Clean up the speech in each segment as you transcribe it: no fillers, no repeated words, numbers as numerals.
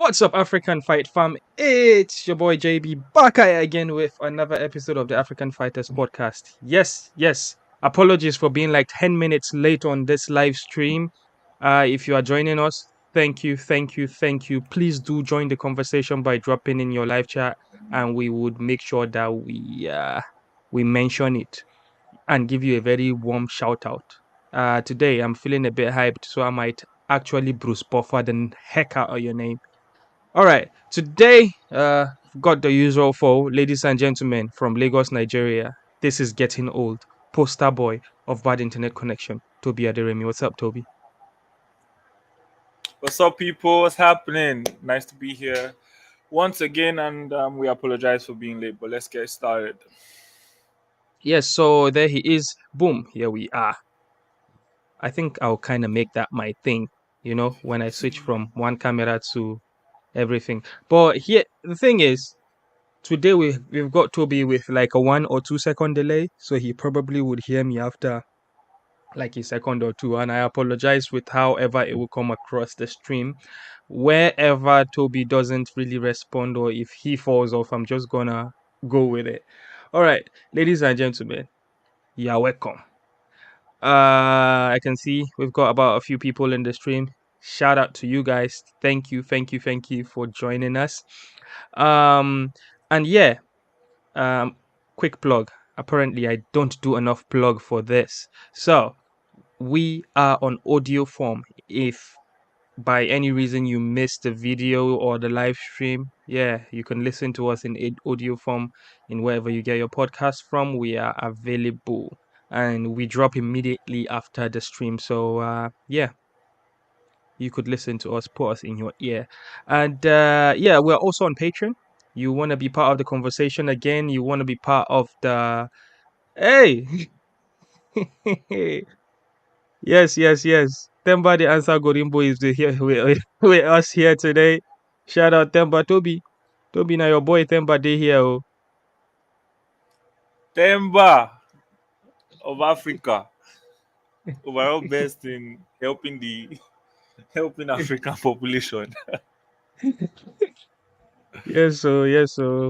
What's up, African Fight Fam? It's your boy JB back at it again with another episode of the African Fighters Podcast. Yes. Apologies for being like 10 minutes late on this live stream. If you are joining us, thank you. Please do join the conversation by dropping in your live chat, and we would make sure that we mention it and give you a very warm shout out. Today I'm feeling a bit hyped, so I might actually Bruce Buffer the heck out of your name. All right, today, got the usual foe, ladies and gentlemen, from Lagos, Nigeria. This is getting old. Poster boy of bad internet connection, Toby Aderemi. What's up, Toby? What's up, people? What's happening? Nice to be here once again, and we apologize for being late, but let's get started. Yes, so there he is. Boom, here we are. I think I'll kind of make that my thing, when I switch from one camera to everything. But here, the thing is, today we've got Toby with like a 1 or 2 second delay, so he probably would hear me after like a second or two, and I apologize with however it will come across the stream. Wherever Toby doesn't really respond or if he falls off, I'm just gonna go with it. All right, ladies and gentlemen, you're welcome. I can see we've got about a few people in the stream. Shout out to you guys. Thank you for joining us. And yeah, quick plug. Apparently I don't do enough plug for this. So we are on audio form. If by any reason you missed the video or the live stream, you can listen to us in audio form in wherever you get your podcast from. We are available and we drop immediately after the stream. So you could listen to us, put us in your ear. And we're also on Patreon. You want to be part of the conversation again, you want to be part of the hey yes. Themba the answer Gorimbo is here with us here today. Shout out Themba. Toby now your boy Themba day here. Oh. Themba of Africa, overall best in helping African population. Yes, so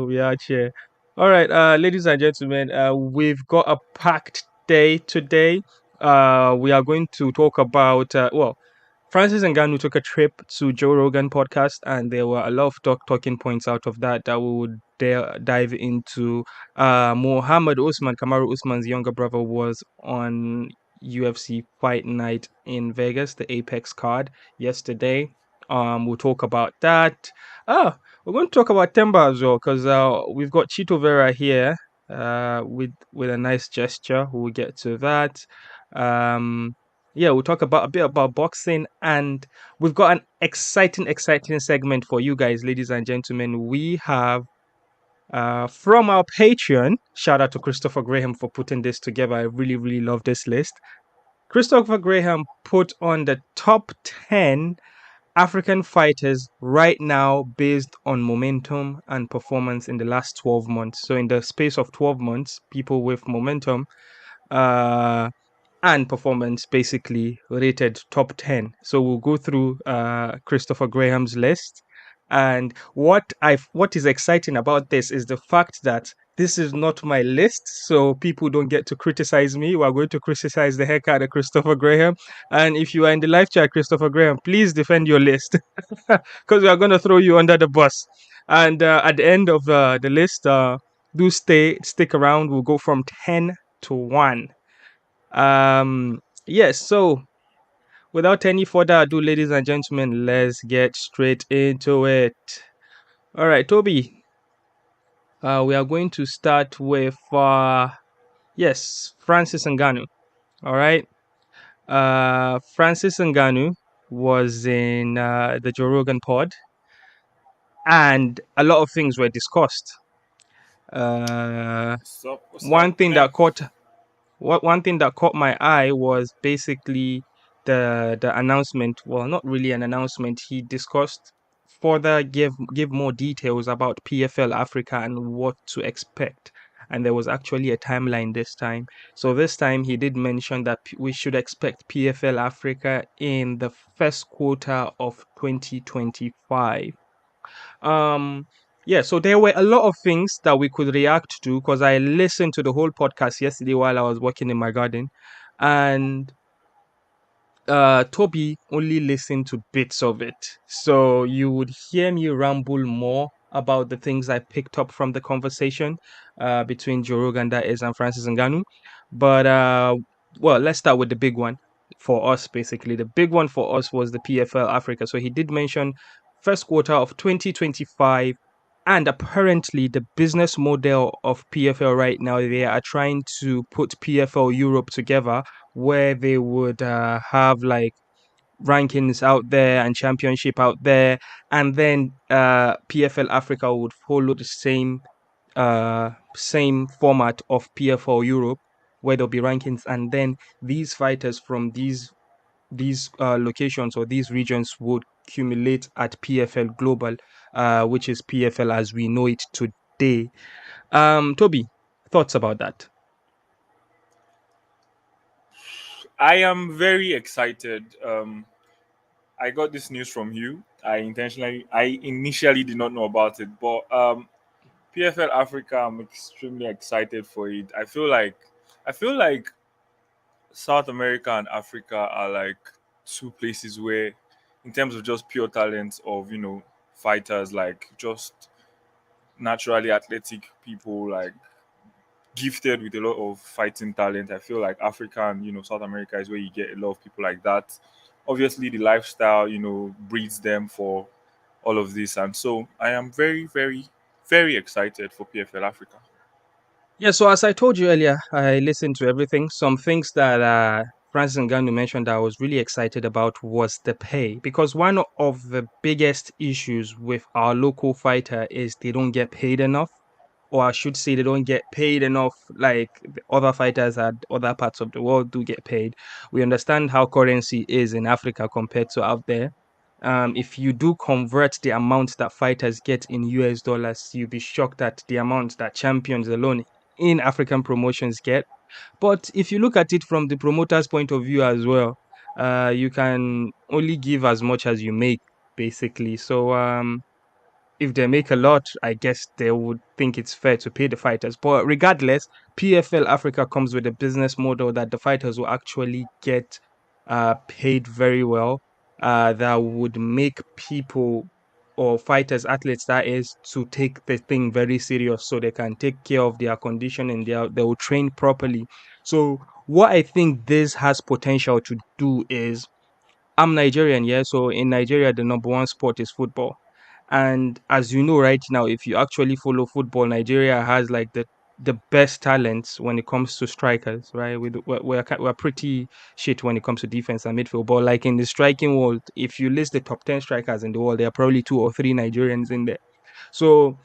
we are here. All right, ladies and gentlemen, we've got a packed day today. We are going to talk about Francis Ngannou took a trip to Joe Rogan podcast, and there were a lot of talking points out of that we would dive into. Mohammed Usman, Kamaru Usman's younger brother, was on UFC Fight Night in Vegas, the Apex card yesterday. We'll talk about that. We're going to talk about Themba as well, because we've got Chito Vera here with a nice gesture. We'll get to that. We'll talk about a bit about boxing, and we've got an exciting segment for you guys, ladies and gentlemen. We have from our Patreon, shout out to Christopher Graham for putting this together. I really love this list. Christopher Graham put on the top 10 African fighters right now based on momentum and performance in the last 12 months. So in the space of 12 months, people with momentum and performance basically rated top 10. So we'll go through Christopher Graham's list. And what is exciting about this is the fact that this is not my list, so people don't get to criticize me. We're going to criticize the heck out of Christopher Graham. And if you are in the live chat, Christopher Graham, please defend your list, because we are going to throw you under the bus. And at the end of the list, do stick around. We'll go from 10 to 1. So without any further ado, ladies and gentlemen, let's get straight into it. All right, Toby. We are going to start with Francis Ngannou. All right. Francis Ngannou was in the Joe Rogan pod, and a lot of things were discussed. One thing that caught my eye was basically the announcement. Well, not really an announcement. He discussed further, give more details about PFL Africa and what to expect. And there was actually a timeline this time. So this time he did mention that we should expect PFL Africa in the first quarter of 2025. Um, yeah, so there were a lot of things that we could react to because I listened to the whole podcast yesterday while I was working in my garden, and Toby only listened to bits of it. So you would hear me ramble more about the things I picked up from the conversation between Joe Rogan, that is, and Francis Ngannou. But well, let's start with the big one for us. Basically, the big one for us was the PFL Africa. So he did mention first quarter of 2025. And apparently, the business model of PFL right now, they are trying to put PFL Europe together where they would have like rankings out there and championship out there, and then PFL Africa would follow the same format of PFL Europe, where there'll be rankings, and then these fighters from these locations or these regions would accumulate at PFL Global, which is PFL as we know it today. Toby, thoughts about that? I am very excited. I got this news from you. I initially did not know about it, but PFL Africa, I'm extremely excited for it. I feel like South America and Africa are like two places where, in terms of just pure talent of fighters, like just naturally athletic people, like gifted with a lot of fighting talent. I feel like Africa and South America is where you get a lot of people like that. Obviously, the lifestyle breeds them for all of this, and so I am very, very, very excited for PFL Africa. Yeah, so as I told you earlier, I listened to everything. Some things that Francis Ngannou mentioned that I was really excited about was the pay. Because one of the biggest issues with our local fighter is they don't get paid enough. Or I should say they don't get paid enough like the other fighters at other parts of the world do get paid. We understand how currency is in Africa compared to out there. If you do convert the amount that fighters get in US dollars, you'll be shocked at the amount that champions alone in African promotions get. But if you look at it from the promoter's point of view as well, you can only give as much as you make, basically. So if they make a lot, I guess they would think it's fair to pay the fighters. But regardless, PFL Africa comes with a business model that the fighters will actually get paid very well. That would make people or fighters, athletes, that is, to take the thing very serious, so they can take care of their condition and they will train properly. So what I think this has potential to do is, I'm Nigerian, yeah. So in Nigeria, the number one sport is football. And as you know, right now, if you actually follow football, Nigeria has like the best talents when it comes to strikers, right? We're pretty shit when it comes to defense and midfield. But like in the striking world, if you list the top 10 strikers in the world, there are probably two or three Nigerians in there. So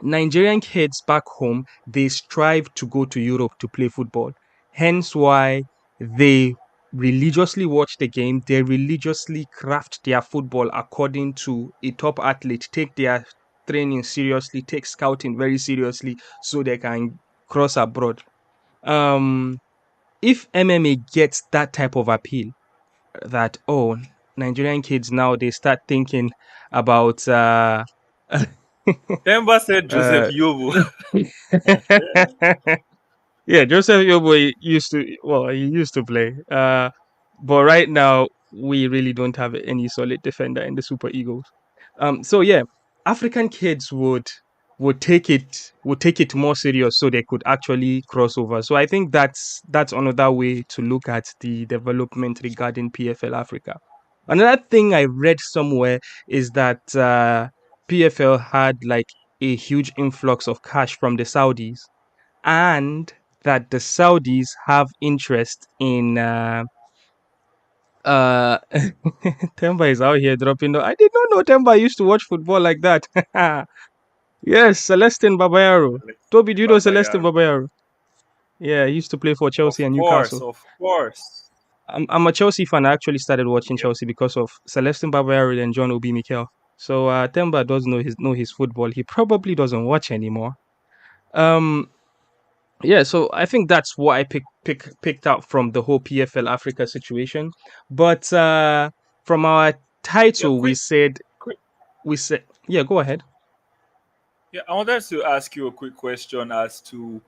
Nigerian kids back home, they strive to go to Europe to play football. Hence why they religiously watch the game, they religiously craft their football according to a top athlete, take their training seriously, take scouting very seriously so they can cross abroad. Um if MMA gets that type of appeal, that Nigerian kids now they start thinking about Themba said Joseph uh Yobo. yeah, Joseph Yobo used to, well, he used to play. But right now we really don't have any solid defender in the Super Eagles. So yeah, African kids would take it more serious so they could actually cross over. So I think that's another way to look at the development regarding PFL Africa. Another thing I read somewhere is that PFL had like a huge influx of cash from the Saudis, and that the Saudis have interest in Themba is out here dropping. I did not know Themba used to watch football like that. Yes, Celestin Babayaro. Toby, do you know Celestin Babayaro. Babayaro? Yeah, he used to play for Chelsea Of and course, Newcastle. of course. I'm a Chelsea fan. I actually started watching Yep. Chelsea because of Celestin Babayaro and John Obi Mikel. So Themba does know his football. He probably doesn't watch anymore. Um, Yeah, so I think that's what I picked out from the whole PFL Africa situation. But from our Yeah, title, we quick, said quick. we said. Yeah, go ahead. Yeah, I wanted to ask you a quick question as to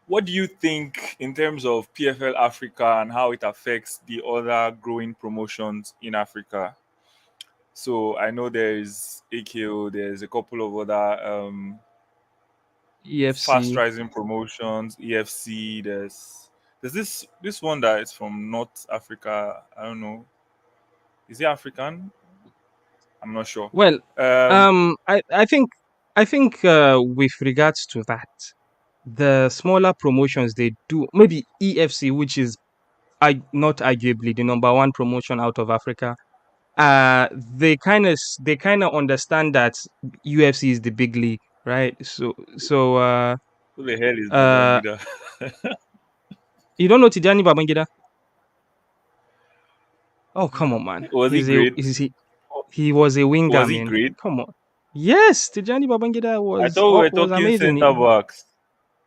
what do you think in terms of PFL Africa and how it affects the other growing promotions in Africa? So I know there's AKO, there's a couple of other fast EFC. rising promotions, EFC. There's this one that is from North Africa. I don't know. Is it African? I'm not sure. Well, Um, I think with regards to that, the smaller promotions they do, maybe EFC, which is not arguably the number one promotion out of Africa. They kind of understand that UFC is the big league, right? So who the hell is uh Babangida? you don't know Tijani Babangida? Oh, come on, man. Was he great? He was a winger, Was he man. great? Come on. Yes, Tijani Babangida I was thought we were was talking amazing. centre backs.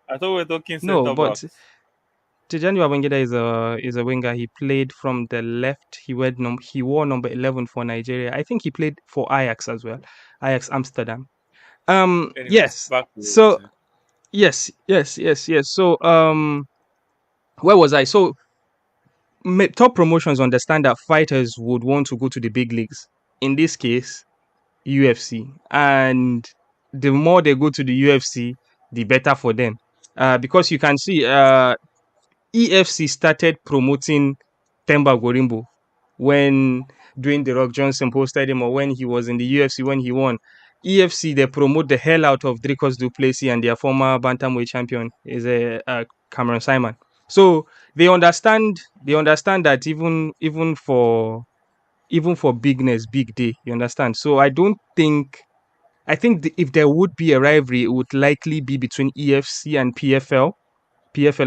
I thought we were talking No, centre but backs. Tijani Babangida is a winger. He played from the left. He wore number 11 for Nigeria. I think he played for Ajax as well. Ajax Amsterdam. Anyways, Yes. back to So yes, yes, yes, yes. So where was I? So top promotions understand that fighters would want to go to the big leagues. In this case, UFC, and the more they go to the UFC, the better for them. Because you can see, EFC started promoting Themba Gorimbo when doing the Rock Johnson posted him, or when he was in the UFC when he won. EFC, they promote the hell out of Dricus Du Plessi and their former bantamweight champion is a Cameron Simon. So they understand that even for bigness, big day. You understand? So I think if there would be a rivalry, it would likely be between EFC and PFL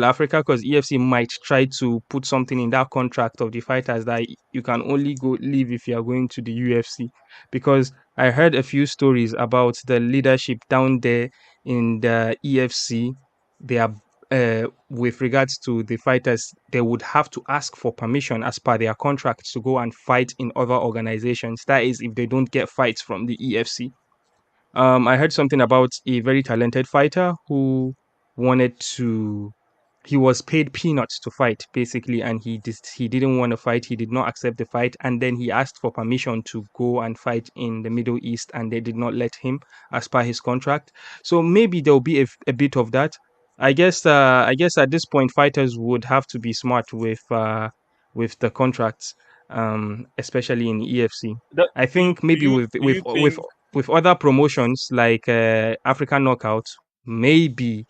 Africa, because EFC might try to put something in that contract of the fighters that you can only go live if you are going to the UFC. Because I heard a few stories about the leadership down there in the EFC. They are with regards to the fighters, they would have to ask for permission as per their contracts to go and fight in other organizations. That is, if they don't get fights from the EFC. I heard something about a very talented fighter who wanted to. He was paid peanuts to fight, basically, and he didn't want to fight. He did not accept the fight, and then he asked for permission to go and fight in the Middle East, and they did not let him as per his contract. So maybe there will be a bit of that. I guess at this point, fighters would have to be smart with the contracts, especially in EFC. that, I think do maybe you with do with you with think with other promotions like African Knockouts, maybe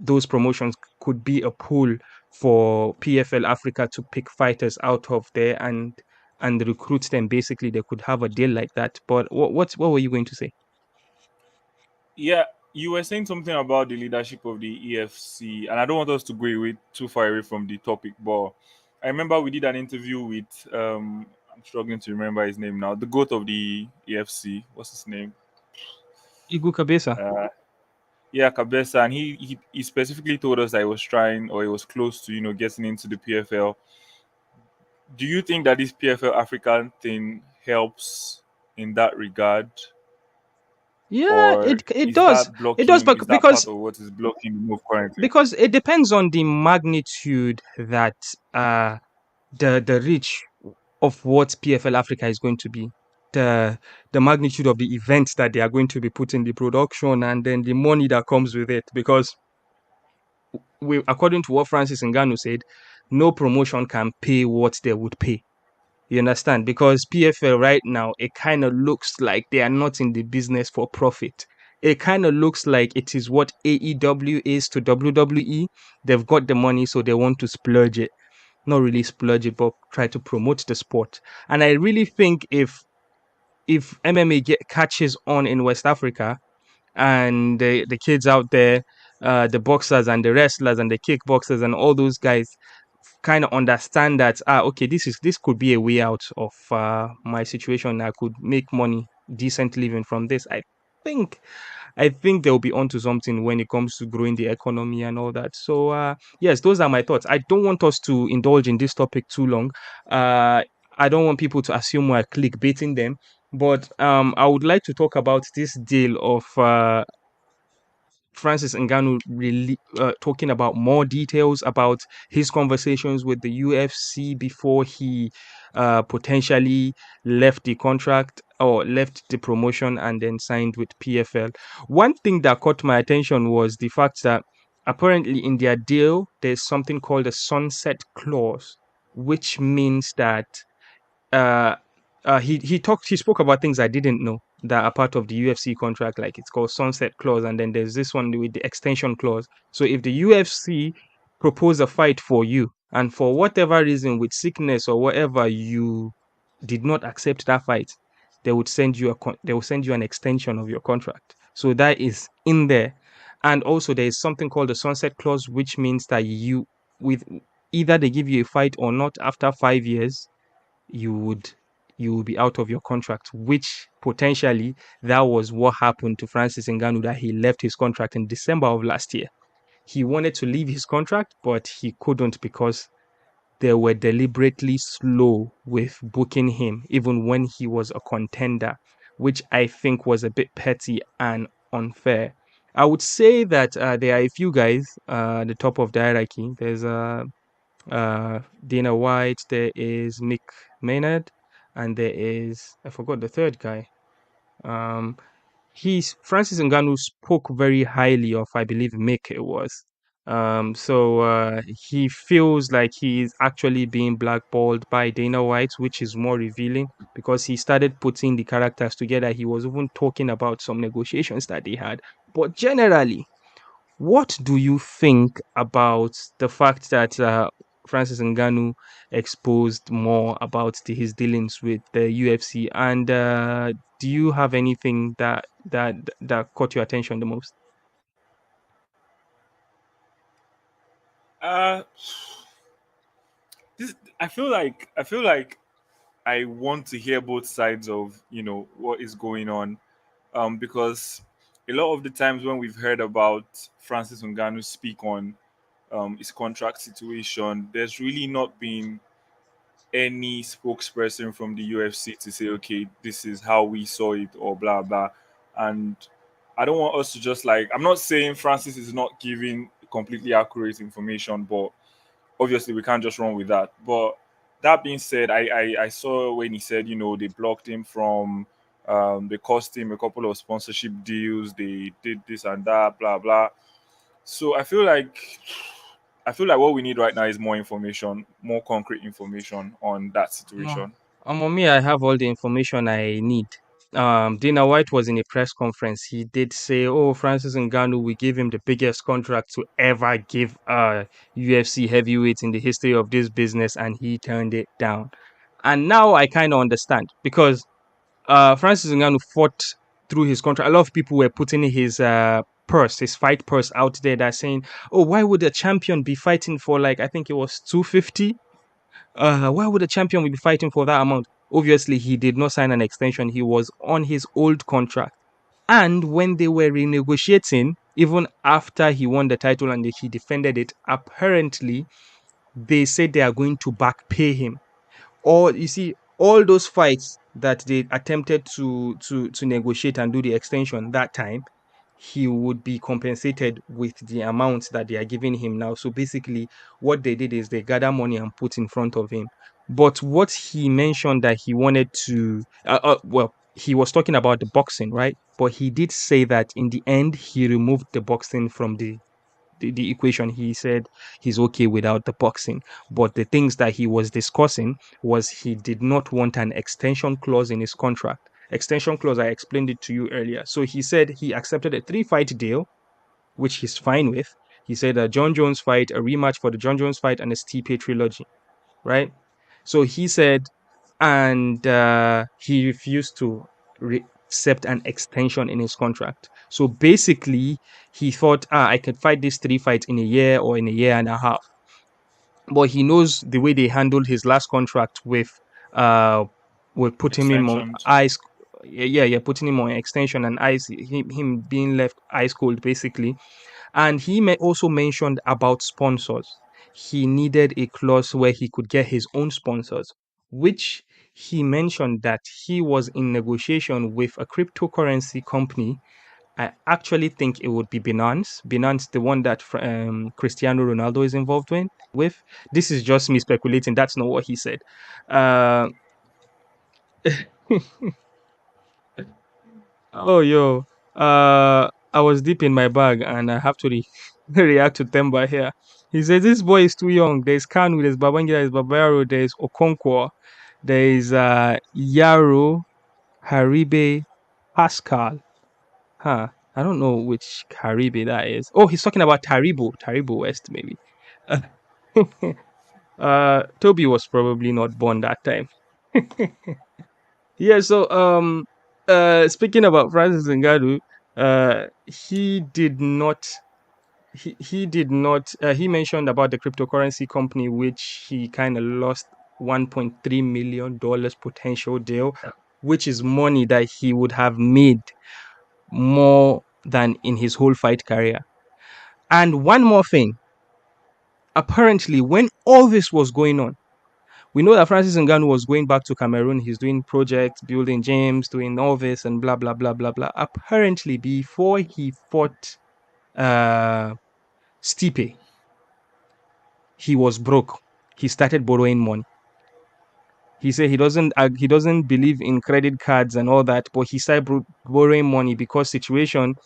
those promotions could be a pool for PFL Africa to pick fighters out of there and recruit them. Basically, they could have a deal like that. But what were you going to say? yeah, you were saying something about the leadership of the EFC, and I don't want us to go away too far away from the topic, but I remember we did an interview with I'm struggling to remember his name now, the goat of the EFC. What's his name? Igu Kabesa. Uh, yeah, Cabeza, and he specifically told us that he was trying or he was close to getting into the PFL. Do you think that this PFL African thing helps in that regard, Yeah, or it is does. that It does, blocking? but Is that part because of what is blocking the move currently? because it depends on the magnitude that the reach of what PFL Africa is going to be, the the magnitude of the events that they are going to be putting the production, and then the money that comes with it. Because according to what Francis Ngannou said, no promotion can pay what they would pay. You understand? Because PFL right now, it kind of looks like they are not in the business for profit. It kind of looks like it is what AEW is to WWE. They've got the money, so they want to splurge it. Not really splurge it, but try to promote the sport. And I really think if MMA catches on in West Africa, and the kids out there, the boxers and the wrestlers and the kickboxers and all those guys kind of understand that, okay, this could be a way out of my situation. I could make money, decent living from this. Think I think they'll be onto something when it comes to growing the economy and all that. So yes, those are my thoughts. I don't want us to indulge in this topic too long. uh I don't want people to assume we're clickbaiting them. But I would like to talk about this deal of Francis Ngannou really talking about more details about his conversations with the UFC before he potentially left the contract or left the promotion and then signed with PFL. One thing that caught my attention was the fact that apparently in their deal there's something called a sunset clause, which means that uh, he spoke about things I didn't know that are part of the UFC contract, like it's called sunset clause, and then there's this one with the extension clause. So if the UFC propose a fight for you, and for whatever reason, with sickness or whatever, you did not accept that fight, they would send you they will send you an extension of your contract. So that is in there, and also there is something called the sunset clause, which means that you with either they give you a fight or not after 5 years you would you will be out of your contract, which potentially that was what happened to Francis Ngannou, that he left his contract in December of last year. He wanted to leave his contract, but he couldn't because they were deliberately slow with booking him, even when he was a contender, which I think was a bit petty and unfair. I would say that there are a few guys at the top of the hierarchy. There's Dana White, there is Mick Maynard, and there is I forgot the third guy. Um, he's Francis Ngannou spoke very highly of, I believe, Mick it was. So he feels like he's actually being blackballed by Dana White, which is more revealing because he started putting the characters together. He was even talking about some negotiations that they had. But generally, what do you think about the fact that Francis Ngannou exposed more about his dealings with the UFC? And do you have anything that caught your attention the most? Uh, this I feel like I want to hear both sides of what is going on, because a lot of the times when we've heard about Francis Ngannou speak on his contract situation, there's really not been any spokesperson from the UFC to say, okay, this is how we saw it or blah blah. And I don't want us to just like, I'm not saying Francis is not giving completely accurate information, but obviously we can't just run with that. But that being said, I saw when he said, they blocked him from, they cost him a couple of sponsorship deals, they did this and that, blah blah. So I feel like what we need right now is more information, more concrete information on that No. situation. On me, I have all the information I need. Dana White was in a press conference. He did say, "Oh, Francis Ngannou, we gave him the biggest contract to ever give a UFC heavyweight in the history of this business, and he turned it down." And now I kind of understand because Francis Ngannou fought through his contract. A lot of people were putting his his fight purse out there. That saying, "Oh, why would a champion be fighting for like I think it was 250? Why would a champion be fighting for that amount?" Obviously, he did not sign an extension. He was on his old contract. And when they were renegotiating, even after he won the title and he defended it, apparently they said they are going to back pay him. Or you see, all those fights that they attempted to negotiate and do the extension that time, he would be compensated with the amount that they are giving him now. So basically, what they did is they gather money and put in front of him. But what he mentioned that he wanted to, well, he was talking about the boxing, right? But he did say that in the end, he removed the boxing from the equation. He said he's okay without the boxing, but the things that he was discussing was he did not want an extension clause in his contract. Extension clause, I explained it to you earlier. So he said he accepted a 3 fight deal, which he's fine with. He said a John Jones fight, a rematch for the John Jones fight, and a Stipe trilogy, right? So he said, and he refused to accept an extension in his contract. So basically, he thought, I could fight these 3 fights in a year or in a year and a half. But he knows the way they handled his last contract uh with putting him on Extensions. ice. Yeah, putting him on extension and ice, him being left ice cold basically. And he may also mentioned about sponsors. He needed a clause where he could get his own sponsors, which he mentioned that he was in negotiation with a cryptocurrency company. I actually think it would be Binance. Binance, the one that Cristiano Ronaldo is involved with. This is just me speculating. That's not what he said. Uh, oh, yo. I was deep in my bag and I have to react to Themba here. He says, this boy is too young. There's Kanu, there's Babangida, there's Babaro, there's Okonkwo, there's Yaro, Haribe, Pascal. Huh. I don't know which Caribe that is. Oh, he's talking about Taribo West, maybe. Toby was probably not born that time. Yeah, so speaking about Francis Ngannou, he did not he did not he mentioned about the cryptocurrency company which he kind of lost 1.3 million dollars potential deal, which is money that he would have made more than in his whole fight career. And one more thing, apparently, when all this was going on, we know that Francis Ngannou was going back to Cameroon. He's doing projects, building gyms, doing all this and blah, blah, blah, blah, blah. Apparently, before he fought uh, Stipe, he was broke. He started borrowing money. He said he doesn't believe in credit cards and all that, but he started borrowing money because situation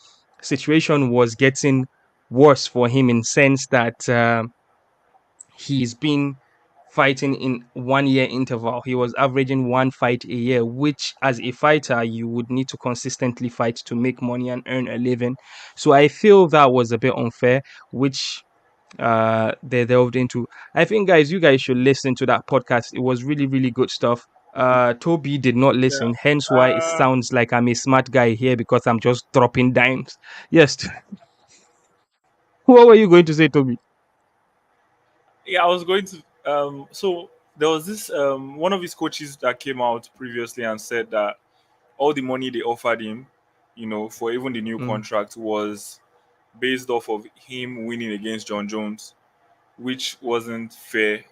was getting worse for him in sense that he's been fighting in 1 year interval. He was averaging one fight a year, which as a fighter, you would need to consistently fight to make money and earn a living. So I feel that was a bit unfair, which they delved into. I think guys, you guys should listen to that podcast. It was really, really good stuff. Toby did not Yeah. listen, hence why it sounds like I'm a smart guy here because I'm just dropping dimes. Yes. What were you going to say, Toby? Yeah, I was going to. So there was this one of his coaches that came out previously and said that all the money they offered him, for even the new Mm. contract was based off of him winning against John Jones, which wasn't fair,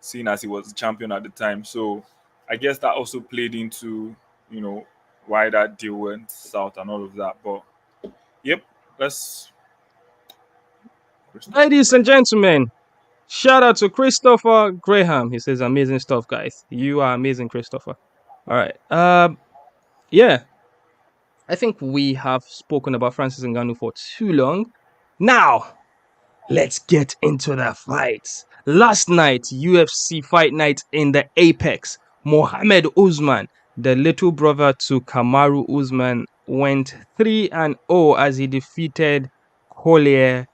seeing as he was the champion at the time. So I guess that also played into you know why that deal went south and all of that. But yep, let's. Ladies and gentlemen, shout out to Christopher Graham. He says amazing stuff, guys. You are amazing, Christopher. All right. Yeah, I think we have spoken about Francis Ngannou for too long. Now, let's get into the fights. Last night, UFC fight night in the Apex. Mohammed Usman, the little brother to Kamaru Usman, went 3-0 as he defeated Collier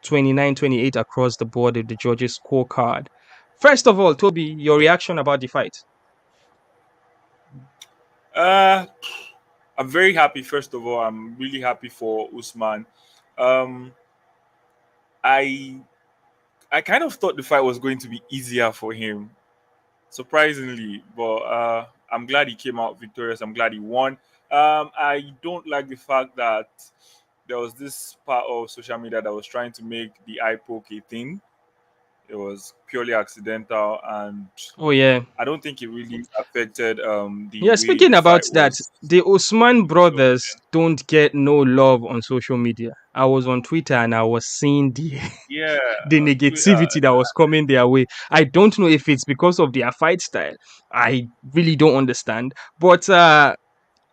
29-28 across the board of the judges' scorecard. First of all, Toby, your reaction about the fight? Uh, I'm very happy. First of all, I'm really happy for Usman. Um, I I kind of thought the fight was going to be easier for him, surprisingly, but I'm glad he came out victorious. I'm glad he won. I don't like the fact that there was this part of social media that was trying to make the eye poke a thing. It was purely accidental, and Oh, yeah. I don't think it really affected the Yeah, way speaking the about fight that, was. the Usman So brothers don't get no love on social media. I was on Twitter and I was seeing the yeah, the on Twitter. negativity that was coming their way. I don't know if it's because of their fight style. I really don't understand. But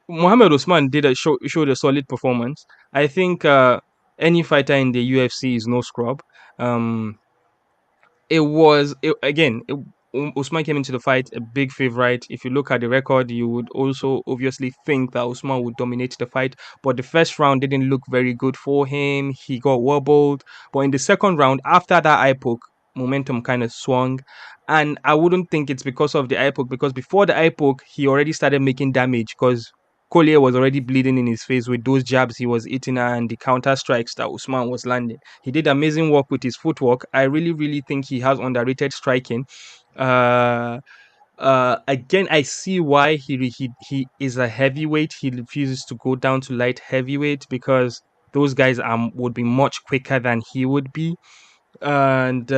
Mohammed Usman did showed a solid performance. I think any fighter in the UFC is no scrub. Um, Usman came into the fight a big favorite. If you look at the record, you would also obviously think that Usman would dominate the fight. But the first round didn't look very good for him. He got wobbled. But in the second round, after that eye poke, momentum kind of swung. And I wouldn't think it's because of the eye poke, because before the eye poke, he already started making damage because Collier was already bleeding in his face with those jabs he was eating and the counter strikes that Usman was landing. He did amazing work with his footwork. I really, really think he has underrated striking. Uh, Again, I see why he is a heavyweight. He refuses to go down to light heavyweight because those guys would be much quicker than he would be. And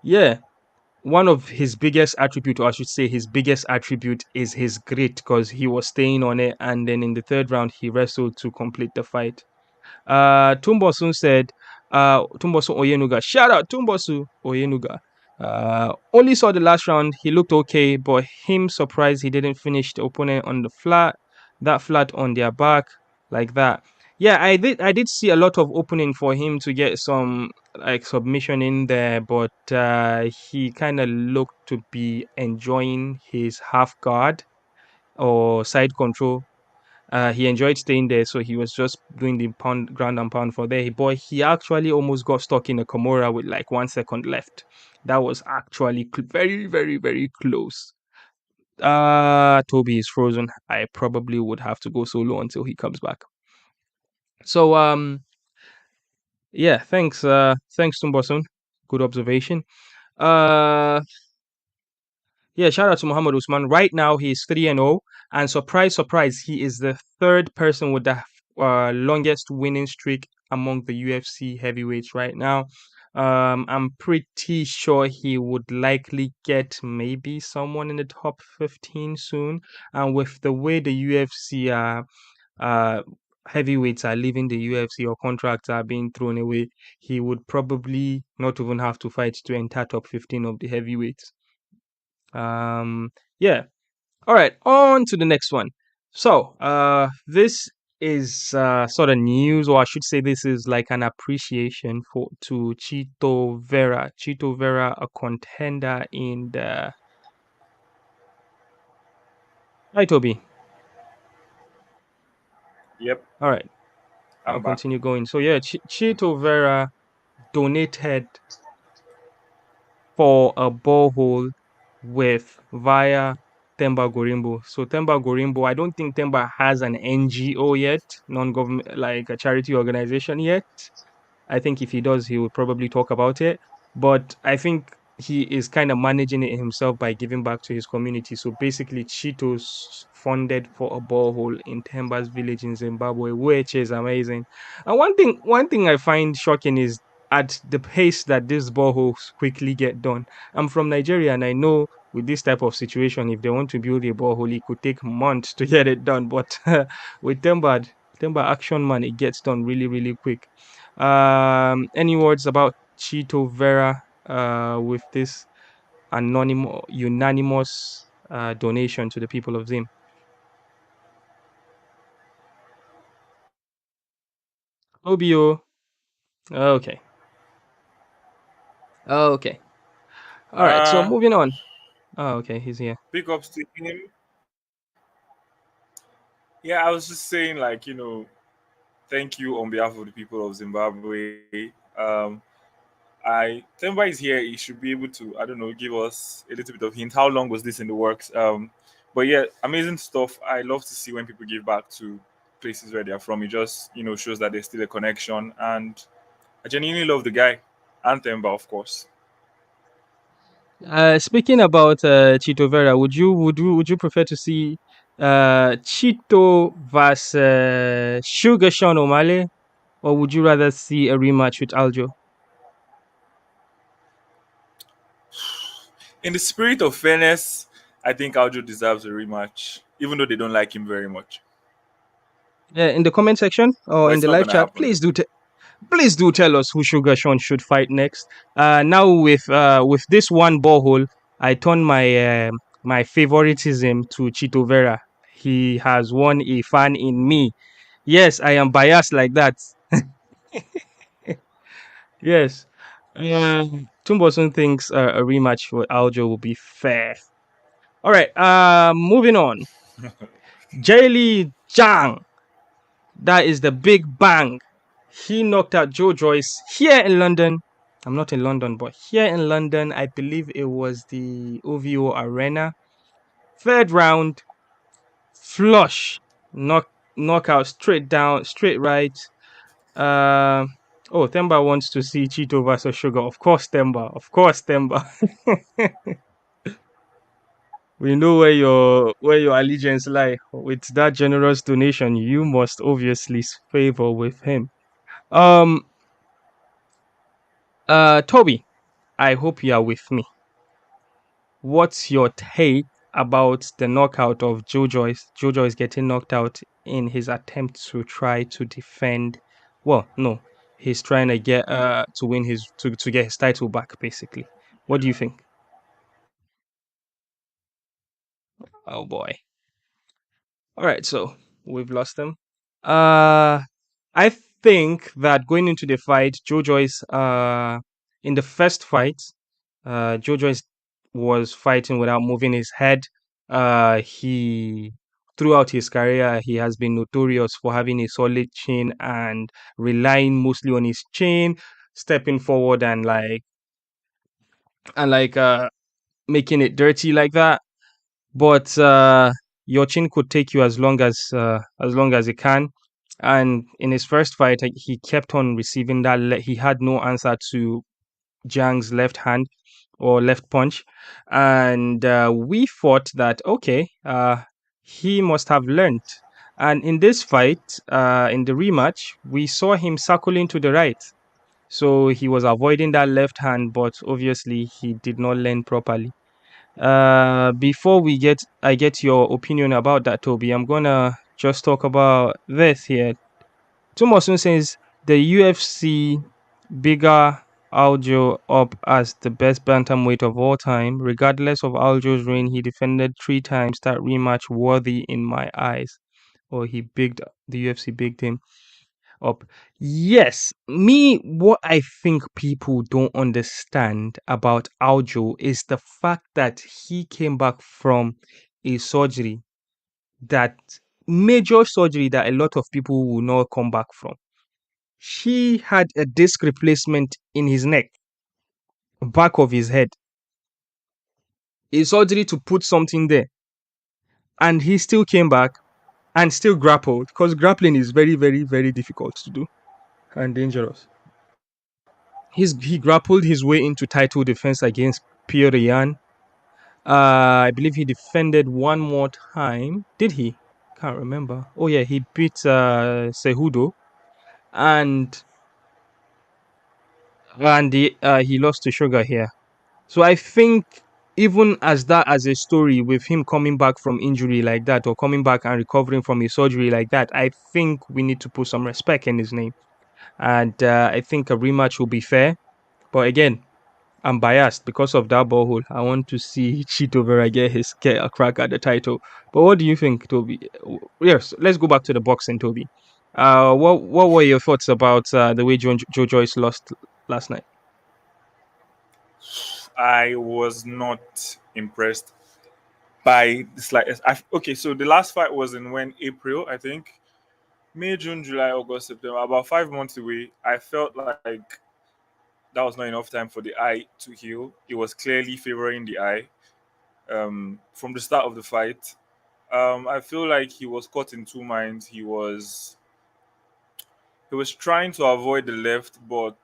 yeah, one of his biggest attribute, or I should say his biggest attribute, is his grit, because he was staying on it, and then in the third round he wrestled to complete the fight. Tumbosun said, Tumbosu Oyenuga, shout out Tumbosu Oyenuga. Only saw the last round. He looked okay, but him surprised he didn't finish the opponent on the flat, that flat on their back, like that. Yeah, I did see a lot of opening for him to get some like submission in there, but he kind of looked to be enjoying his half guard or side control. He enjoyed staying there, so he was just doing the pound, ground and pound for there. But he actually almost got stuck in a Kimura with like 1 second left. That was actually very, very, very close. Toby is frozen. I probably would have to go solo until he comes back. So yeah, thanks Tumbosun. Good observation. Uh, Yeah, shout out to Mohammed Usman. Right now, he's 3-0, and surprise, surprise, he is the third person with the longest winning streak among the UFC heavyweights right now. I'm pretty sure he would likely get maybe someone in the top 15 soon. And with the way the UFC uh, heavyweights are leaving the UFC or contracts are being thrown away, he would probably not even have to fight to enter top 15 of the heavyweights. Yeah. All right, on to the next one. So, this is sort of news, or I should say, this is like an appreciation for to Chito Vera. Chito Vera, a contender in the. Hi, Toby. Yep, All right, I'll I'm back. continue going. So yeah, Chito Vera donated for a borehole with via Themba Gorimbo. So Themba Gorimbo, I don't think Themba has an NGO yet, non-government, like a charity organization yet. I think if he does, he will probably talk about it. But I think he is kind of managing it himself by giving back to his community. So basically, Cheetos funded for a borehole in Themba's village in Zimbabwe, which is amazing. And one thing I find shocking is at the pace that these boreholes quickly get done. I'm from Nigeria, and I know with this type of situation, if they want to build a borehole, it could take months to get it done. But with Themba Action Man, it gets done really, really quick. Any words about Chito Vera with this unanimous donation to the people of Zim? Obio. Okay. Okay. All right. So Uh, moving on. Oh, okay. He's here. Big ups to him. Yeah, I was just saying, like, thank you on behalf of the people of Zimbabwe. I Themba is here. He should be able to, I don't know, give us a little bit of hint. How long was this in the works? But yeah, amazing stuff. I love to see when people give back to places where they are from. It just, shows that there's still a connection. And I genuinely love the guy and Themba, of course. Speaking about Chito Vera, would you prefer to see Chito versus Sugar Sean O'Malley, or would you rather see a rematch with Aljo? In the spirit of fairness, I think Aljo deserves a rematch, even though they don't like him very much. In the comment section or But in it's the not live gonna chat, happen. please do tell us who Sugar Sean should fight next. Now with this one borehole, I turn my favoritism to Chito Vera. He has won a fan in me. Yes, I am biased like that. Yes. Tumboson thinks a rematch with Aljo will be fair. All right. Moving on. Zheili Zhang. That is the big bang. He knocked out Joyce here in London. I'm not in London, but here in London, I believe it was the OVO Arena. Third round, flush, knockout straight down, straight right. Uh, oh, Themba wants to see Chito versus Sugar. Of course, Themba. Of course, Themba. We know where your allegiance lie. With that generous donation, you must obviously favor with him. Um, Toby, I hope you are with me. what's your take about the knockout of Joe Joyce? Joe Joyce getting knocked out in his attempt to try to defend. Well, no, he's trying to get to win his to get his title back. Basically, what do you think? Oh boy! All right, so we've lost him. Uh, I think that going into the fight, Joe Joyce, in the first fight, Joe Joyce was fighting without moving his head. He throughout his career, he has been notorious for having a solid chin and relying mostly on his chin, stepping forward and making it dirty like that. But your chin could take you as long as it can. And in his first fight, he kept on receiving that. He had no answer to Zhang's left hand or left punch, and we thought that okay, he must have learned. And in this fight, in the rematch, we saw him circling to the right. So he was avoiding that left hand, but obviously he did not learn properly. Before I get your opinion about that, Toby, I'm gonna just talk about this here. Tomosun says the UFC bigger Aljo up as the best bantamweight of all time. Regardless of Aljo's reign, he defended 3 times. That rematch worthy in my eyes. Or the UFC bigged him up. Yes, me, what I think people don't understand about Aljo is the fact that he came back from a surgery that major surgery that a lot of people will not come back from. He had a disc replacement in his neck, back of his head, a surgery to put something there, and he still came back and still grappled because grappling is very, very, very difficult to do and dangerous. He grappled his way into title defense against Pierre Yan. I believe he defended one more time. Did he? Can't remember. Oh yeah, he beat Cejudo, and he lost to Sugar here. So I think even as a story with him coming back from injury like that or coming back and recovering from his surgery like that, I think we need to put some respect in his name. And I think a rematch will be fair. But again, I'm biased because of that Borehole. I want to see Chito Vera get a crack at the title. But what do you think, Toby? Yes, let's go back to the boxing, Toby. What were your thoughts about the way Joe Joyce lost last night? I was not impressed by the slightest. Okay, so the last fight was in when April, I think. May, June, July, August, September, about 5 months away. I felt like that was not enough time for the eye to heal. It was clearly favoring the eye from the start of the fight. I feel like he was caught in two minds. He was trying to avoid the left, but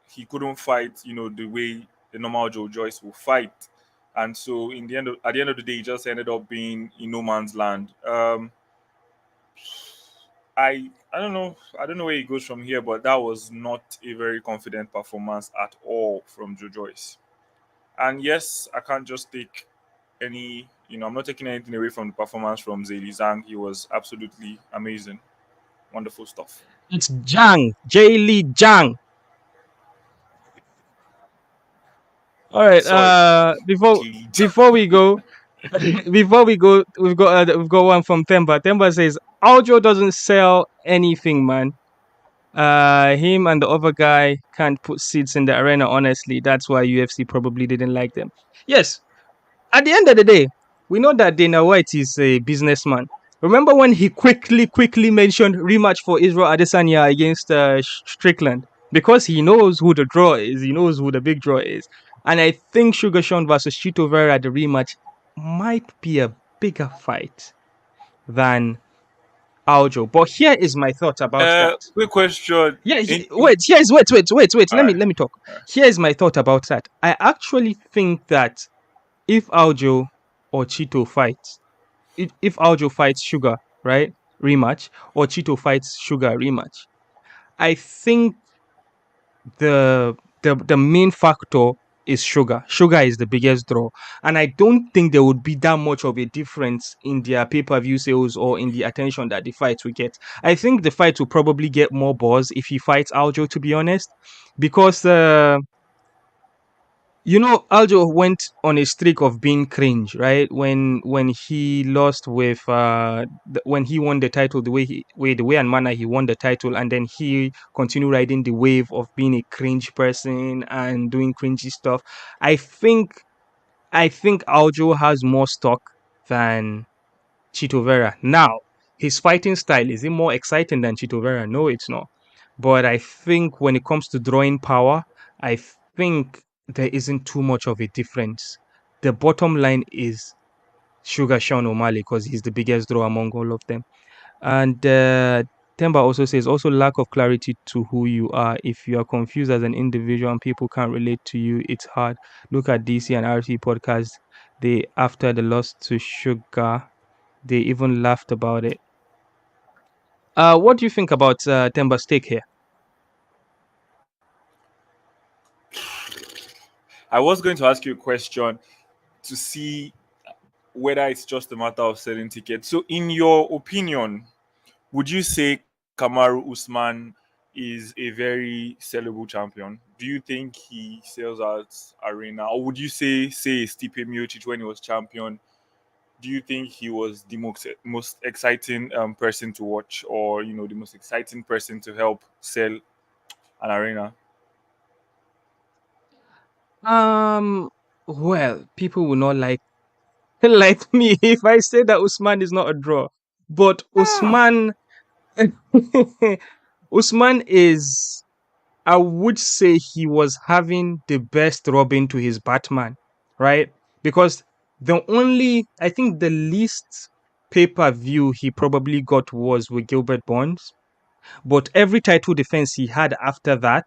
he couldn't fight, the way the normal Joe Joyce will fight. And so at the end of the day, he just ended up being in no man's land. I don't know where he goes from here, but that was not a very confident performance at all from Joe Joyce. And yes, I can't just take I'm not taking anything away from the performance from Zhang. He was absolutely amazing. Wonderful stuff. It's Zhang, Zheili Zhang. All right. Sorry. Before Zhang. before we go, we've got one from Themba. Themba says Aljo doesn't sell anything, man. Him and the other guy can't put seats in the arena. Honestly, that's why UFC probably didn't like them. Yes, at the end of the day, we know that Dana White is a businessman. Remember when he quickly mentioned rematch for Israel Adesanya against Strickland because he knows who the draw is. He knows who the big draw is, and I think Sugar Sean versus Chito Vera the rematch might be a bigger fight than Aljo. But here is my thought about that. Quick question. Yeah, In wait. all right. Let me talk. All right. Here is my thought about that. I actually think that if Aljo or Chito fights, if Aljo fights Sugar, right, rematch, or Chito fights Sugar rematch, I think the main factor is Sugar. Sugar is the biggest draw. And I don't think there would be that much of a difference in their pay-per-view sales or in the attention that the fight will get. I think the fight will probably get more buzz if he fights Aljo, to be honest, because Aljo went on a streak of being cringe, right? When he lost with when he won the title, the way and manner he won the title, and then he continued riding the wave of being a cringe person and doing cringy stuff. I think I think Aljo has more stock than Chito Vera. Now, his fighting style, is it more exciting than Chito Vera? No, it's not. But I think when it comes to drawing power, I think there isn't too much of a difference. The bottom line is Sugar Sean O'Malley because he's the biggest draw among all of them. And Themba also says also lack of clarity to who you are. If you are confused as an individual and people can't relate to you, it's hard. Look at DC and RC podcast. They after the loss to Sugar, they even laughed about it. What do you think about Themba's take here? I was going to ask you a question to see whether it's just a matter of selling tickets. So, in your opinion, would you say Kamaru Usman is a very sellable champion? Do you think he sells out arena, or would you say Stipe Miocic when he was champion? Do you think he was the most exciting person to watch, or the most exciting person to help sell an arena? Um, well, people will not like like me if I say that Usman is not a draw, but Ah, Usman is. I would say he was having the best Robin to his Batman, right? Because I think the least pay-per-view he probably got was with Gilbert Burns, but every title defense he had after that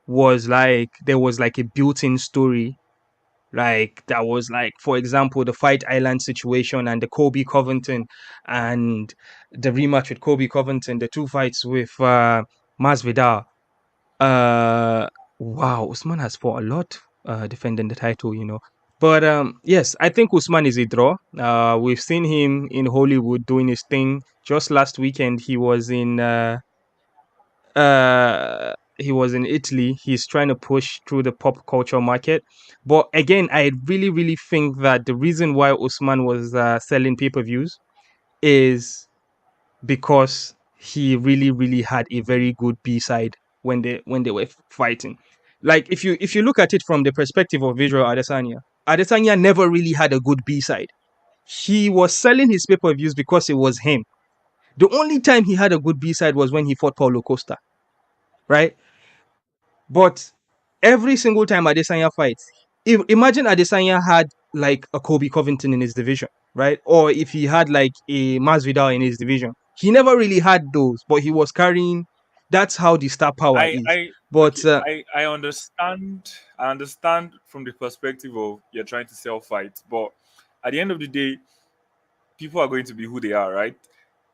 was like there was like a built-in story. Like that was like, for example, the Fight Island situation and the Kobe Covington and the rematch with Kobe Covington, the two fights with Masvidal. uh, wow, Usman has fought a lot defending the title. But yes, I think Usman is a draw. We've seen him in Hollywood doing his thing. Just last weekend, he was in Italy. He's trying to push through the pop culture market. But again, I really, really think that the reason why Usman was selling pay-per-views is because he really really had a very good B side when they were fighting. Like if you look at it from the perspective of Israel Adesanya, Adesanya never really had a good B side. He was selling his pay-per-views because it was him. The only time he had a good B side was when he fought Paulo Costa, right? But every single time Adesanya fights, imagine Adesanya had like a Kobe Covington in his division, right? Or if he had like a Masvidal in his division. He never really had those, but he was carrying. That's how the star power is. I But okay. I understand. I understand from the perspective of you're trying to sell fights, but at the end of the day, people are going to be who they are, right?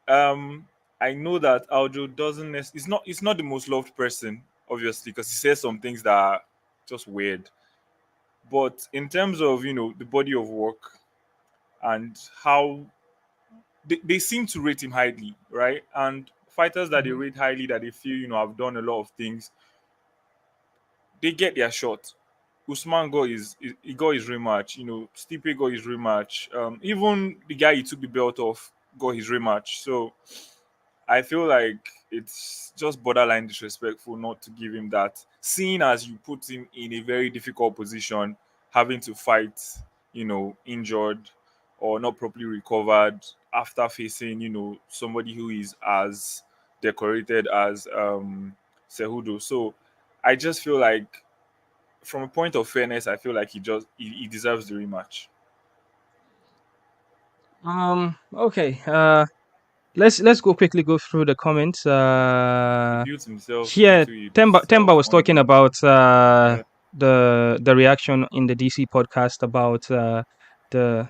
Um, I know that Aljo doesn't. It's not the most loved person, obviously, because he says some things that are just weird. But in terms of the body of work and how they seem to rate him highly, right? And fighters that they Mhm. rate highly, that they feel have done a lot of things, they get their shot. Usman got his rematch. Stipe got his rematch. Even the guy he took the belt off got his rematch. So I feel like it's just borderline disrespectful not to give him that, seeing as you put him in a very difficult position, having to fight, injured or not properly recovered after facing, somebody who is as decorated as Cejudo. So I just feel like, from a point of fairness, I feel like he deserves the rematch. Okay. Let's go quickly go through the comments. He built himself Here into a Temba was talking self-made. about Yeah. the reaction in the DC podcast about the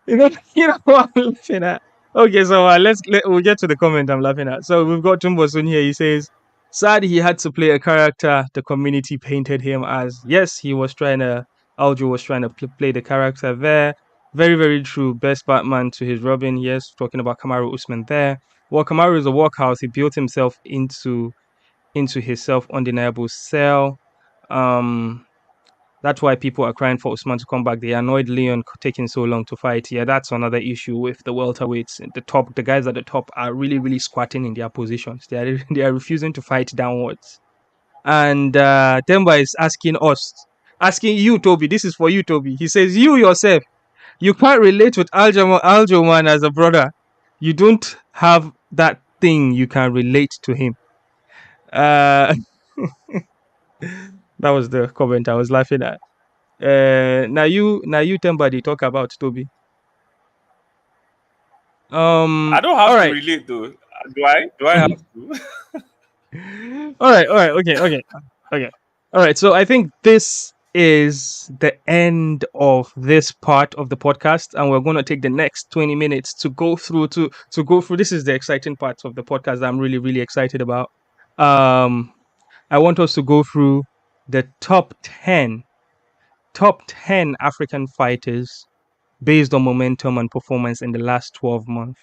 you know what I'm laughing at. Okay, so we'll get to the comment I'm laughing at. So we've got Tumbosun here. He says, "Sad he had to play a character the community painted him as." Yes, he was trying to. Aljo was trying to play the character there. Very, very true. Best Batman to his Robin. Yes, talking about Kamaru Usman there. Well, Kamaru is a workhouse. He built himself into his self undeniable sell. Um, that's why people are crying for Usman to come back. They annoyed Leon taking so long to fight. Yeah, that's another issue with the welterweights. The guys at the top are really, really squatting in their positions. They are refusing to fight downwards. And Themba is asking you, Toby. This is for you, Toby. He says, you yourself, you can't relate with Aljoman as a brother. You don't have that thing you can relate to him. Uh, that was the comment I was laughing at. Now you Themba they talk about Toby. I don't All have to right. relate though. Do I? Do I have to? All right, okay. All right, so I think this is the end of this part of the podcast, and we're going to take the next 20 minutes to go through to go through. This is the exciting parts of the podcast that I'm really, really excited about. Um, I want us to go through the top 10 African fighters based on momentum and performance in the last 12 months,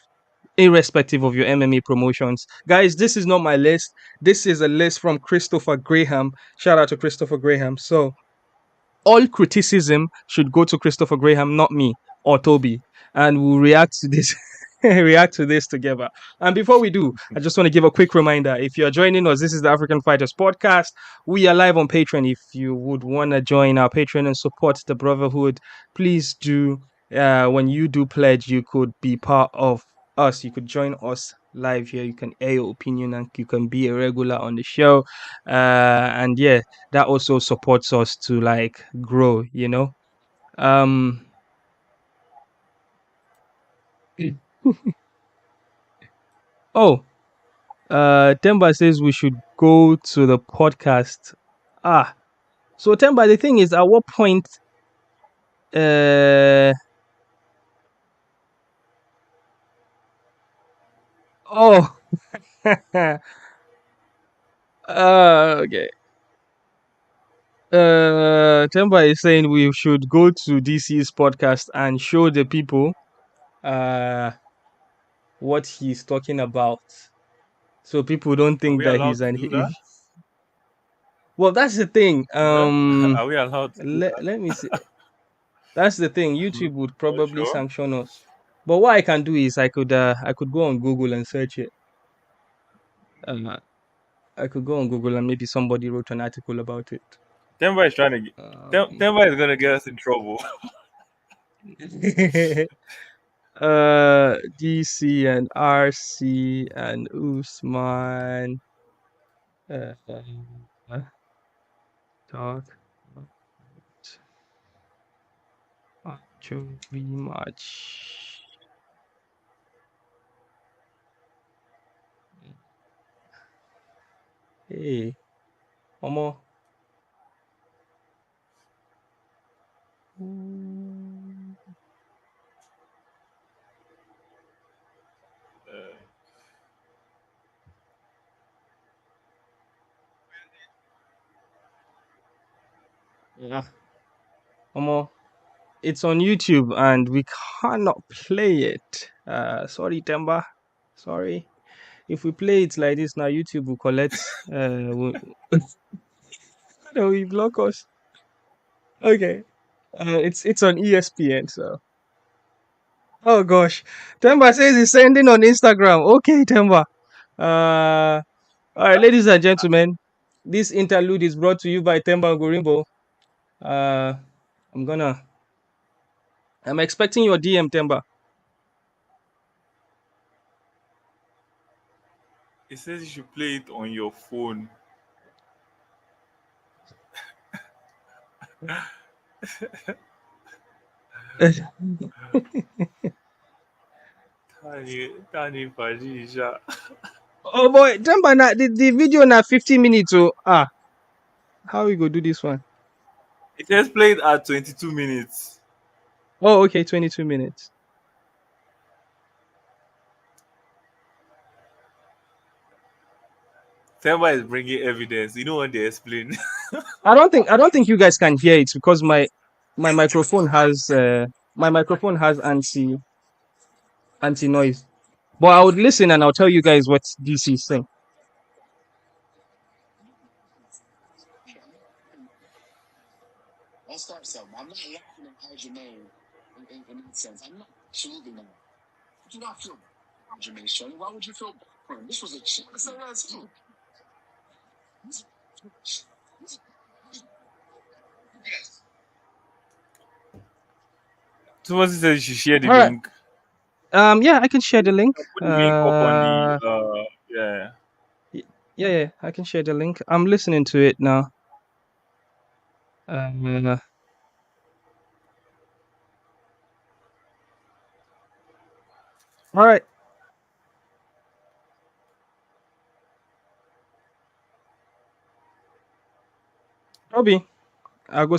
irrespective of your MMA promotions. Guys, this is not my list. This is a list from Christopher Graham. Shout out to Christopher Graham. So, all criticism should go to Christopher Graham, not me or Toby, and we'll react to this. React to this together. And before we do, I just want to give a quick reminder. If you're joining us, this is the African Fighters Podcast. We are live on Patreon. If you would want to join our Patreon and support the Brotherhood, please do. When you do pledge, you could be part of us. You could join us live here. You can air your opinion and you can be a regular on the show. And yeah, that also supports us to like grow, you know. Um oh, Themba says we should go to the podcast. Ah, so Themba, the thing is, at what point uh oh okay. Themba is saying we should go to DC's podcast and show the people uh what he's talking about. So people don't Are think we that allowed he's to an do that? well, that's the thing. Is that? Are we allowed to do that? Let me see. That's the thing. YouTube would Not probably sure. sanction us. But what I can do is I could go on Google and search it. Uh, I could go on Google and maybe somebody wrote an article about it. Themba is trying to get. Um, Themba is gonna get us in trouble. DC and RC and Usman talk actually much. Hey, Omo. Yeah. Omo. It's on YouTube and we cannot play it. Sorry, Themba. Sorry. If we play it like this now, YouTube will collect. We block us. Okay. It's on ESPN. So. Oh gosh, Themba says he's sending on Instagram. Okay, Themba. All right, ladies and gentlemen, this interlude is brought to you by Themba and Gorimbo. Uh, I'm gonna. I'm expecting your DM, Themba. It says you should play it on your phone. Tani Fajisha. Oh boy, Themba, the video na 50 minutes. So how we go do this one? It says played at 22 minutes. Oh, okay, 22 minutes. Themba is bringing evidence. You know when they explain. I don't think you guys can hear it because my microphone has anti noise. But I would listen and I'll tell you guys what DC is saying. I'll start something. I'm not laughing at Aljamain in that sense. I'm not. Absolutely not. I do not feel bad for Aljamain, Shorty. Why would you feel bad for him? This was a chance. Say that too. Yes. Somebody said you should share the All right. link. Yeah, I can share the link. Put the link up on the yeah. Yeah, I can share the link. I'm listening to it now. Uh, all right. Robbie, I go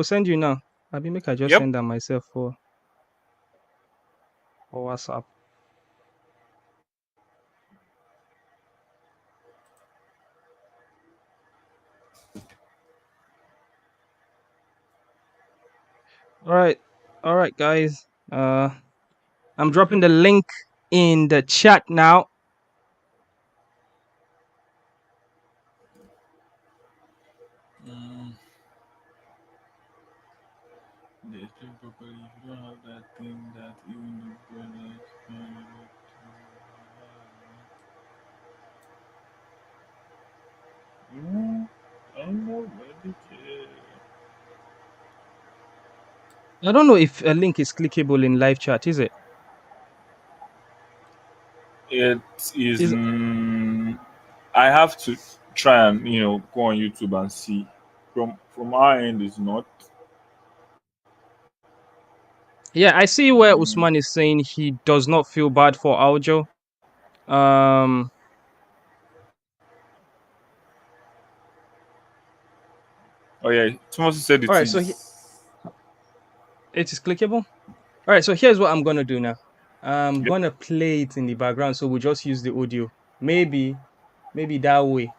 send you now. Abi make I just Yep. send that myself for WhatsApp. All right, guys. I'm dropping the link in the chat now. They explain properly. If you don't have that thing, that even the brothers I'm not ready. I don't know if a link is clickable in live chat. Is it? It is. Is I have to try and go on YouTube and see. From our end, it's not. Yeah, I see where Usman is saying he does not feel bad for Aljo. Um, Oh yeah, someone said all it right, so is. it is clickable. All right, so here's what I'm gonna do now. I'm Yep. gonna play it in the background, so we'll just use the audio. Maybe that way.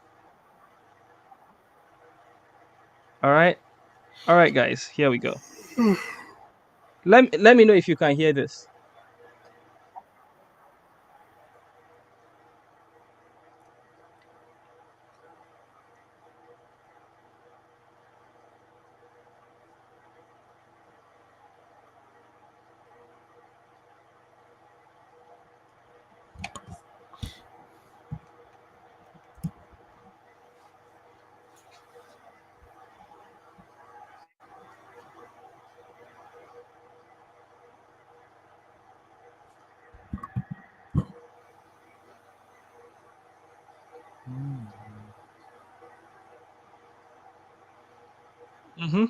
All right, guys. Here we go. Let me know if you can hear this. Mm-hmm.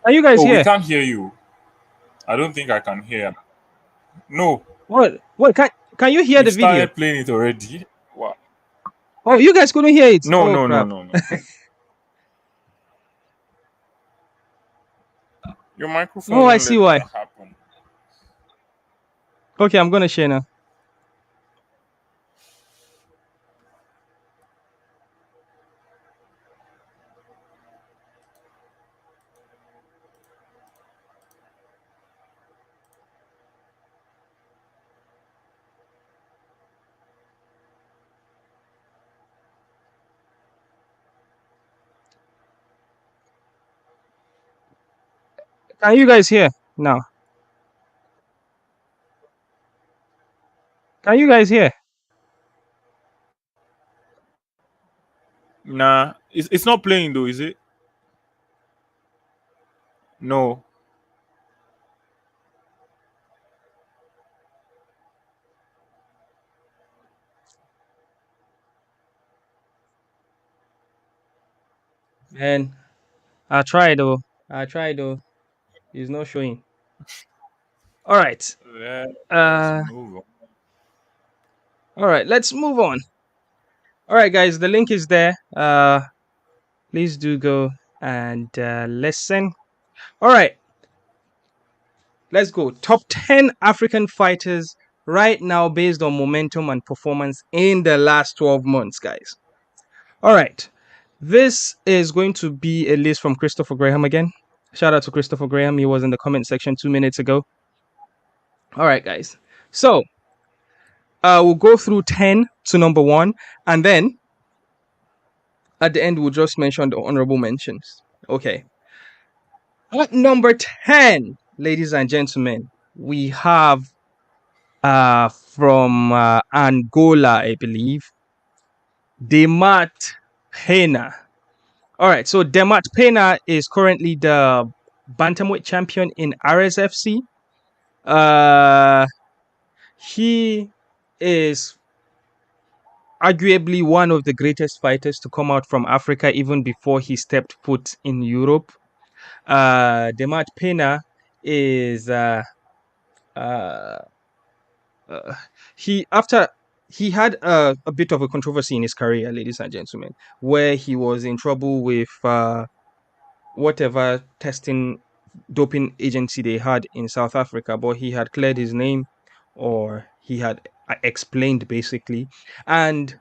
Are you guys Oh, we here? can't hear you. I don't think I can hear. No, What? What? Can you hear you've the video? started playing it already. Wow. Oh, you guys couldn't hear it. No, Oh no, no, crap. no, no. Your microphone Oh, I won't see let why. that happen. Okay, I'm gonna share now. Can you guys hear now? Can you guys hear? Nah, it's not playing though, is it? No. Man, I tried though. It's not showing. All right. Let's Uh. move on. All right. Let's move on. All right, guys. The link is there. Please do go and listen. All right. Let's go. Top 10 African fighters right now based on momentum and performance in the last 12 months, guys. All right. This is going to be a list from Christopher Graham again. Shout out to Christopher Graham. He was in the comment section 2 minutes ago. All right, guys. So we'll go through 10 to number 1, and then at the end we'll just mention the honorable mentions. Okay. At number 10, ladies and gentlemen, we have from Angola, I believe, Demat Pena. All right, so Demat Pena is currently the bantamweight champion in RSFC. He is arguably one of the greatest fighters to come out from Africa even before he stepped foot in Europe. Demat Pena is he had a bit of a controversy in his career, ladies and gentlemen, where he was in trouble with whatever testing doping agency they had in South Africa, but he had cleared his name, or he had explained basically. And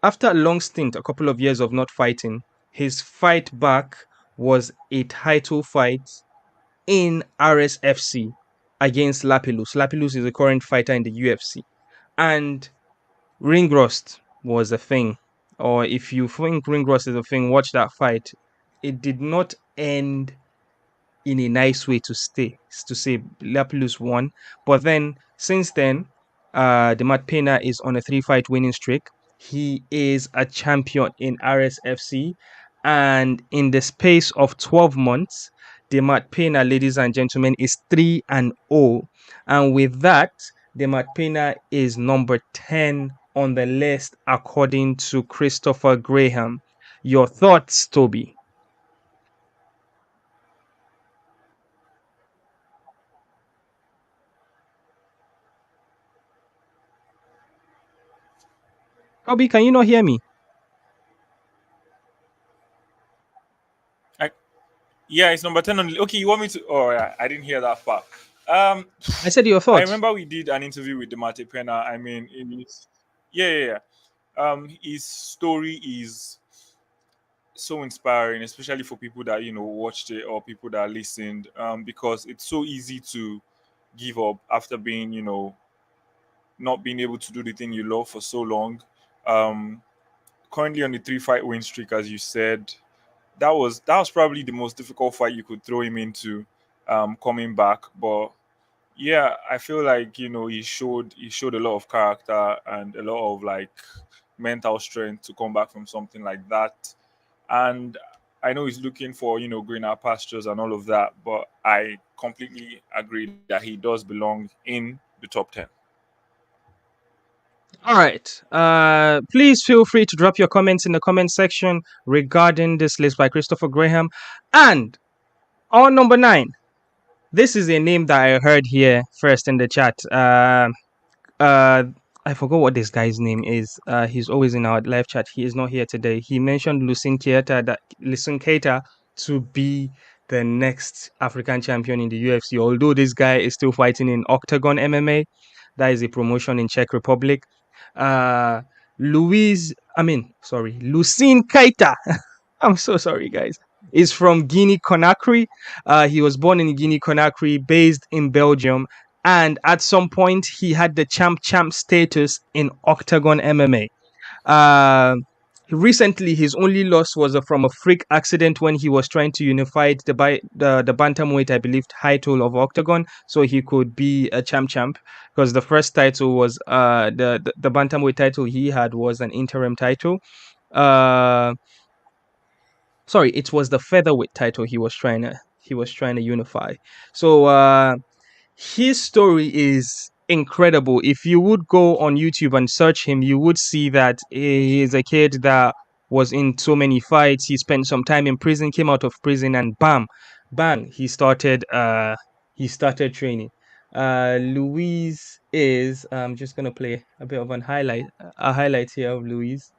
after a long stint, a couple of years of not fighting, his fight back was a title fight in RSFC against Lapilus. Lapilus is a current fighter in the UFC. And ring rust was a thing. Or if you think ring rust is a thing, watch that fight. It did not end in a nice way to say Lapilus won. But then, since then, Demat Pena is on a 3-fight winning streak. He is a champion in RSFC. And in the space of 12 months, Demat Pena, ladies and gentlemen, is 3-0. And with that, Demat Pena is number 10 on the list according to Christopher Graham. Your thoughts, Toby? Toby, can you not hear me? Yeah, it's number 10 on. Okay, you want me to? Oh, yeah, I didn't hear that part. I said your I thoughts. remember we did an interview with Demat Pena. I mean, yeah. His story is so inspiring, especially for people that watched it or people that listened, because it's so easy to give up after being not being able to do the thing you love for so long. Um, Currently on the 3-fight win streak, as you said, that was probably the most difficult fight you could throw him into, coming back. But yeah, I feel like he showed a lot of character and a lot of like mental strength to come back from something like that. And I know he's looking for greener pastures and all of that, but I completely agree that he does belong in the top 10. All right. Please feel free to drop your comments in the comment section regarding this list by Christopher Graham. And on number 9, this is a name that I heard here first in the chat. I forgot what this guy's name is. He's always in our live chat. He is not here today. He mentioned Lucien Keita to be the next African champion in the UFC. Although this guy is still fighting in Octagon MMA, that is a promotion in Czech Republic. Lucien Keita. I'm so sorry, guys. Is from Guinea Conakry. He was born in Guinea Conakry, based in Belgium, and at some point he had the champ status in Octagon MMA. Recently, his only loss was from a freak accident when he was trying to unify the bantamweight, I believe, title of Octagon, so he could be a champ. Because the first title was the bantamweight title he had was an interim title. Sorry, it was the featherweight title he was trying to unify. So his story is incredible. If you would go on YouTube and search him, you would see that he is a kid that was in so many fights. He spent some time in prison, came out of prison, and bang, he started training. Louise is I'm just gonna play a bit of a highlight here of Louise.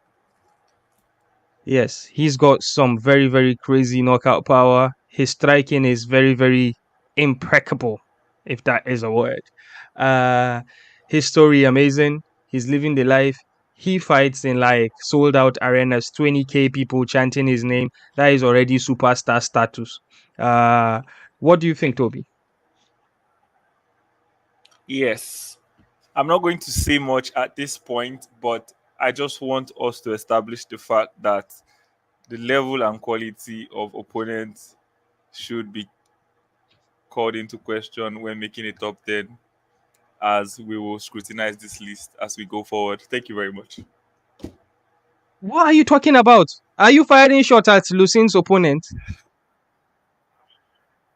Yes, he's got some very, very crazy knockout power. His striking is very, very impeccable, if that is a word. Uh, His story amazing. He's living the life. He fights in like sold out arenas, 20K people chanting his name. That is already superstar status. What do you think, Toby? Yes. I'm not going to say much at this point, but I just want us to establish the fact that the level and quality of opponents should be called into question when making a top 10, as we will scrutinize this list as we go forward. Thank you very much. What are you talking about? Are you firing shot at Lucin's opponent?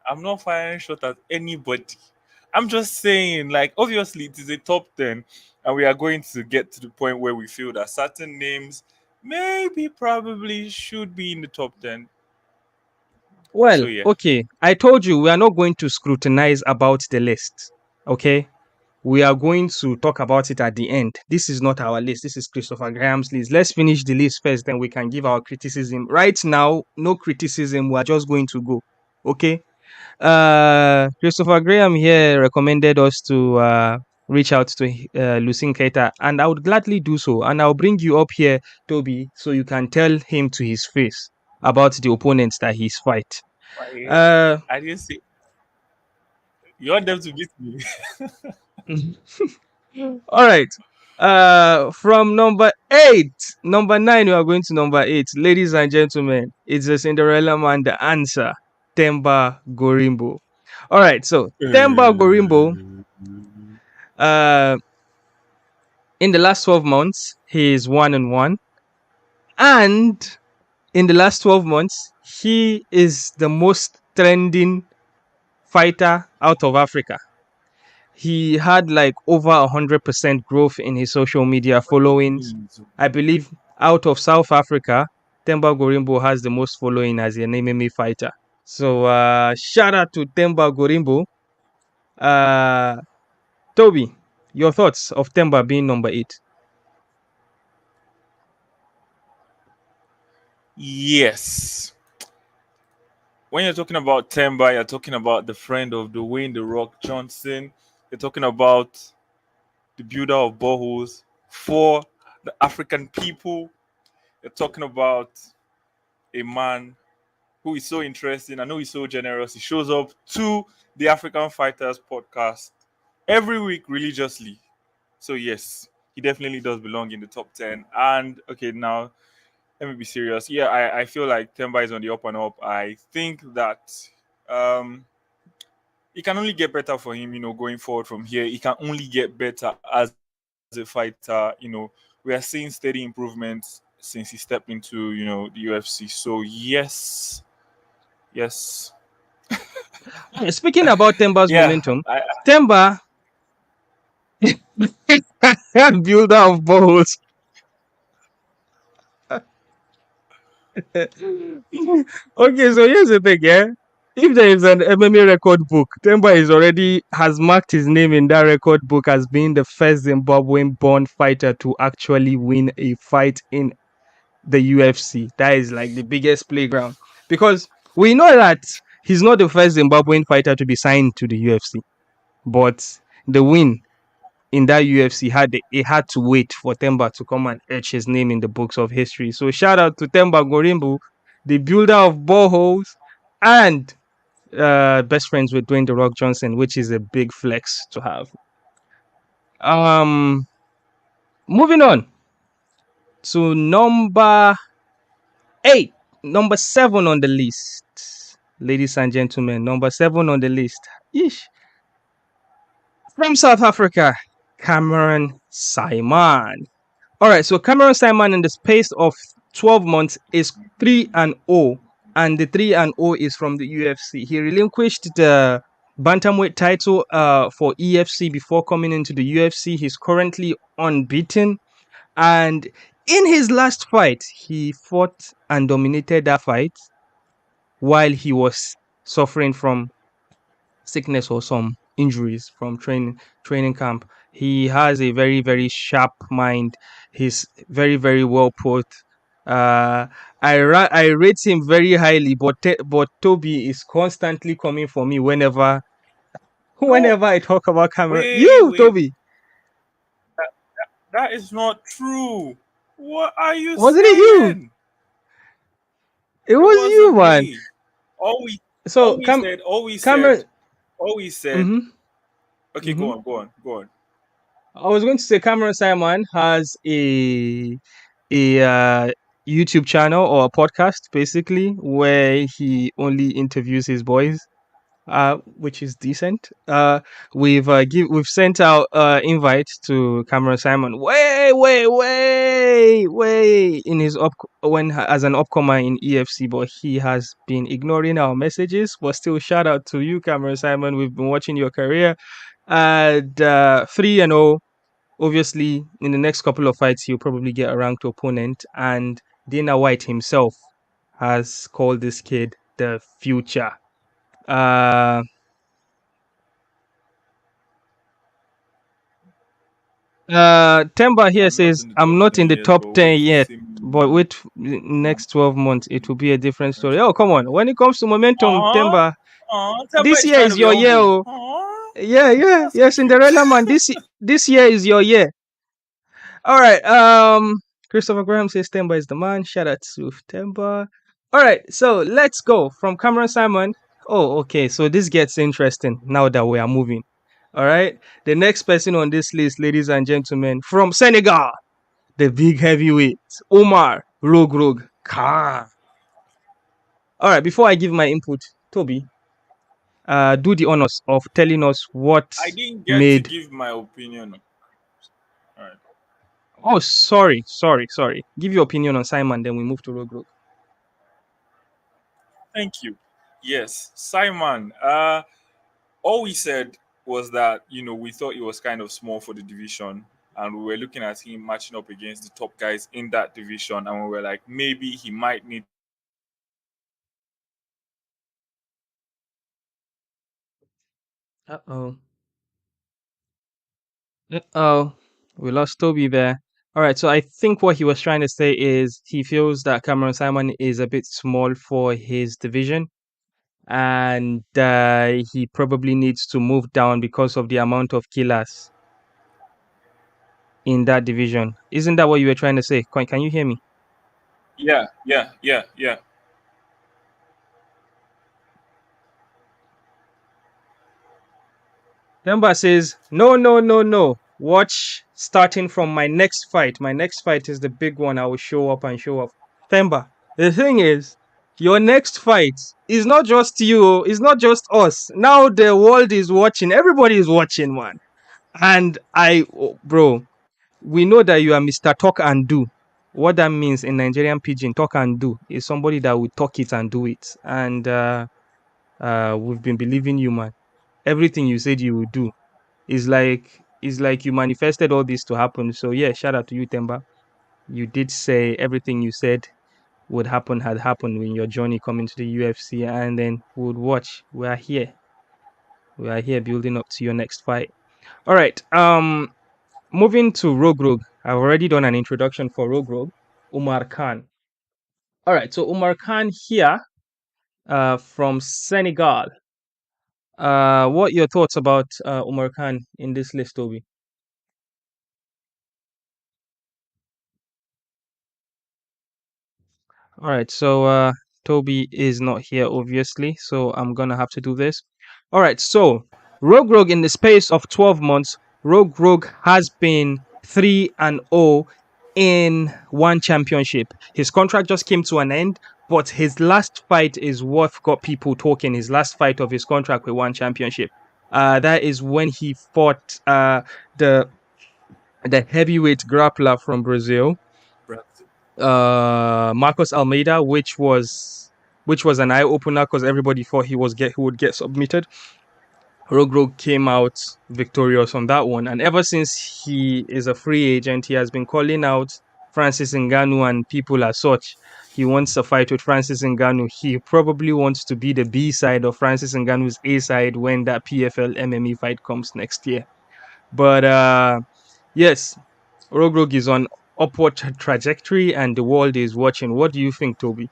I'm not firing shot at anybody. I'm just saying, like, obviously, it is a top 10, and we are going to get to the point where we feel that certain names maybe probably should be in the top 10. So, Well, yeah. okay. I told you we are not going to scrutinize about the list. Okay? We are going to talk about it at the end. This is not our list. This is Christopher Graham's list. Let's finish the list first, then we can give our criticism. Right now, no criticism. We are just going to go. Okay? Christopher Graham here recommended us to reach out to Lucien Keita, and I would gladly do so. And I'll bring you up here, Toby, so you can tell him to his face about the opponents that he's fight. Uh, I didn't say you want them to beat me. all right. From number 8, number 9, we are going to number 8. Ladies and gentlemen, it's the Cinderella man, the answer, Themba Gorimbo. All right, so Themba Gorimbo, uh, in the last 12 months, he is 1-1, and in the last 12 months, he is the most trending fighter out of Africa. He had like over 100% growth in his social media followings. I believe out of South Africa, Themba Gorimbo has the most following as an MMA fighter. So shout out to Themba Gorimbo. Toby, your thoughts of Themba being number 8? Yes. When you're talking about Themba, you're talking about the friend of Dwayne The Rock Johnson. You're talking about the builder of boreholes for the African people. You're talking about a man who is so interesting. I know he's so generous. He shows up to the African Fighters podcast every week religiously. So, yes, he definitely does belong in the top 10. And, okay, now let me be serious. Yeah, I feel like Themba is on the up and up. I think that um, it can only get better for him, going forward from here. It can only get better as a fighter. We are seeing steady improvements since he stepped into, the UFC. So, yes. Speaking about Themba's Yeah, momentum, Themba, builder of balls. Okay, so here's the thing, yeah. If there is an MMA record book, Themba has marked his name in that record book as being the first Zimbabwean-born fighter to actually win a fight in the UFC. That is like the biggest playground, because we know that he's not the first Zimbabwean fighter to be signed to the UFC, but the win in that UFC had to wait for Themba to come and etch his name in the books of history. So shout out to Themba Gorimbo, the builder of boreholes, and best friends with Dwayne The Rock Johnson, which is a big flex to have. Moving on to number 8, number 7 on the list. Ladies and gentlemen, number 7 on the list. Yeesh. From South Africa, Cameron Simon. All right, so Cameron Simon in the space of 12 months is 3-0, and the 3-0 is from the UFC. He relinquished the bantamweight title for EFC before coming into the UFC. He's currently unbeaten, and in his last fight, he fought and dominated that fight while he was suffering from sickness or some injuries from training camp. He has a very, very sharp mind. He's very, very well put. I rate him very highly, but Toby is constantly coming for me whenever No, I talk about Cameron. wait, You, wait. Toby. That is not true. What are you Wasn't it you? saying? It It was you, wasn't man. me. All we So Cameron. all we said. Mm-hmm, Okay, mm-hmm. go on. I was going to say Cameron Simon has a YouTube channel or a podcast, basically, where he only interviews his boys, which is decent. We've sent out invites to Cameron Simon way in his as an upcomer in EFC, but he has been ignoring our messages. But still, shout out to you, Cameron Simon. We've been watching your career, and 3-0. Obviously, in the next couple of fights, he'll probably get a ranked opponent. And Dana White himself has called this kid the future. Uh, Themba here I'm not says, in the I'm top not 10 in the yet, top but 10 wait to yet, see but me. wait, next 12 months, it will be a different story. Oh, come on. When it comes to momentum, Aw, Themba, Themba this is year trying to is be your year. humble. Oh. Aw, that's Yeah, so cute. Cinderella man. This year is your year. All right. Christopher Graham says Themba is the man. Shout out to Themba. All right. So let's go from Cameron Simon. Oh, okay. So this gets interesting now that we are moving. All right. The next person on this list, ladies and gentlemen, from Senegal, the big heavyweight, Omar Rogue Khan. All right. Before I give my input, Toby, do the honors of telling us what I didn't get to made. give my opinion. All right. Oh, sorry. Give your opinion on Simon, then we move to Rogue. Thank you. Yes, Simon. All we said was that we thought he was kind of small for the division, and we were looking at him matching up against the top guys in that division, and we were like, maybe he might need. Uh-oh. Oh, we lost Toby there. All right, so I think what he was trying to say is he feels that Cameron Simon is a bit small for his division, and he probably needs to move down because of the amount of killers in that division. Isn't that what you were trying to say? Can you hear me? Yeah. Themba says, no. Watch starting from my next fight. My next fight is the big one. I will show up and show off. Themba, the thing is, your next fight is not just you, it's not just us. Now the world is watching. Everybody is watching, man. And bro, we know that you are Mr. Talk and Do. What that means in Nigerian pidgin, talk and do, is somebody that will talk it and do it. And we've been believing you, man. Everything you said you would do is like you manifested all this to happen. So yeah, shout out to you, Themba. You did say everything you said would happen had happened in your journey coming to the UFC, and then we would watch. We are here. We are here building up to your next fight. All right. Moving to Rogue. I've already done an introduction for Rogue. Umar Khan. All right. So Umar Khan here, from Senegal. What your thoughts about Umar Khan in this list, Toby? All right, so Toby is not here, obviously, so I'm gonna have to do this. All right, so Rogue in the space of 12 months, Rogue has been 3-0 in one championship. His contract just came to an end, but his last fight is what got people talking. His last fight of his contract with one championship. That is when he fought the heavyweight grappler from Brazil, Marcos Almeida, which was an eye opener because everybody thought he would get submitted. Rogue came out victorious on that one, and ever since he is a free agent, he has been calling out Francis Ngannou and people as such. He wants a fight with Francis Ngannou. He probably wants to be the B side of Francis Ngannou's A side when that PFL MMA fight comes next year. But yes, Rogue is on upward trajectory and the world is watching. What do you think, Toby?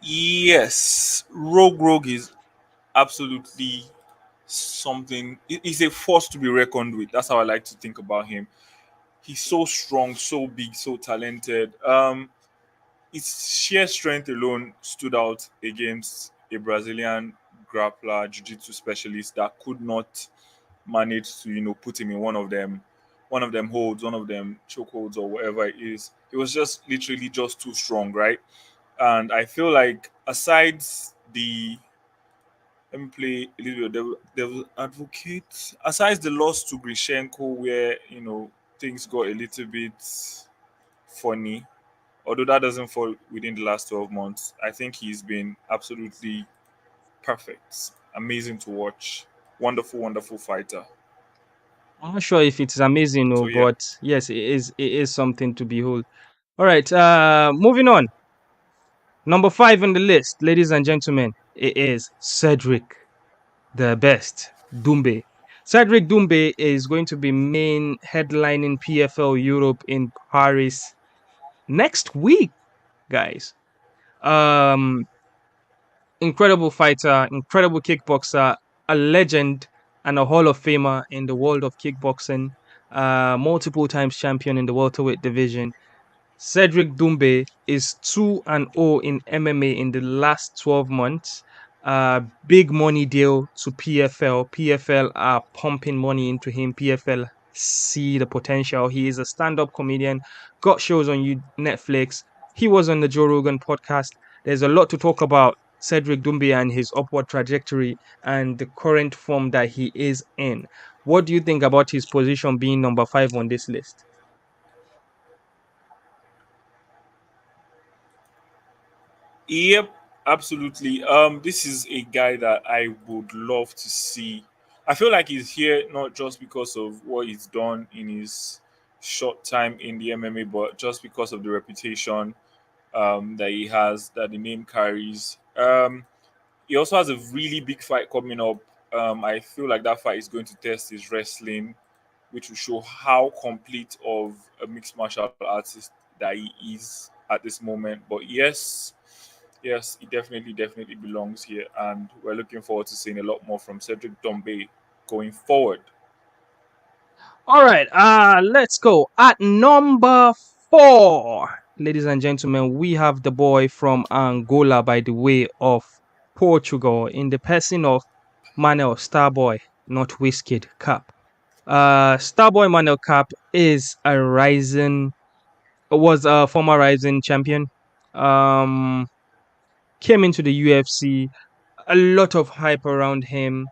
Yes, Rogue is absolutely something. He's a force to be reckoned with. That's how I like to think about him. He's so strong, so big, so talented. Its sheer strength alone stood out against a Brazilian grappler, jiu-jitsu specialist that could not manage to, put him in one of them holds, one of them chokeholds or whatever it is. He was just literally just too strong, right? And I feel like aside the let me play a little bit of devil advocate. Aside the loss to Grishenko, where things got a little bit funny, although that doesn't fall within the last 12 months, I think he's been absolutely perfect. Amazing to watch. Wonderful, wonderful fighter. I'm not sure if it's amazing, So yeah. but yes, it is. It is something to behold. All right. Moving on. Number 5 on the list, ladies and gentlemen, it is Cedric, the best Dumbe. Cedric Dumbe is going to be main headlining PFL Europe in Paris next week, guys. Um, Incredible fighter, incredible kickboxer, a legend and a Hall of Famer in the world of kickboxing, multiple times champion in the welterweight division. Cedric Dumbe is 2-0 in MMA in the last 12 months. Big money deal to PFL. PFL are pumping money into him. PFL see the potential. He is a stand-up comedian, got shows on Netflix. He was on the Joe Rogan podcast. There's a lot to talk about Cedric Dumbe and his upward trajectory and the current form that he is in. What do you think about his position being number 5 on this list? Yep, absolutely. This is a guy that I would love to see. I feel like he's here not just because of what he's done in his short time in the MMA, but just because of the reputation that he has, that the name carries. He also has a really big fight coming up. I feel like that fight is going to test his wrestling, which will show how complete of a mixed martial artist that he is at this moment. But yes, he definitely belongs here, and we're looking forward to seeing a lot more from Cedric Dombe going forward. All right, let's go. At number 4, ladies and gentlemen, we have the boy from Angola by the way of Portugal in the person of Manuel Starboy, not Wizkid Cap. Starboy Manuel Cap is was a former rising champion. Um, Came into the UFC, a lot of hype around him,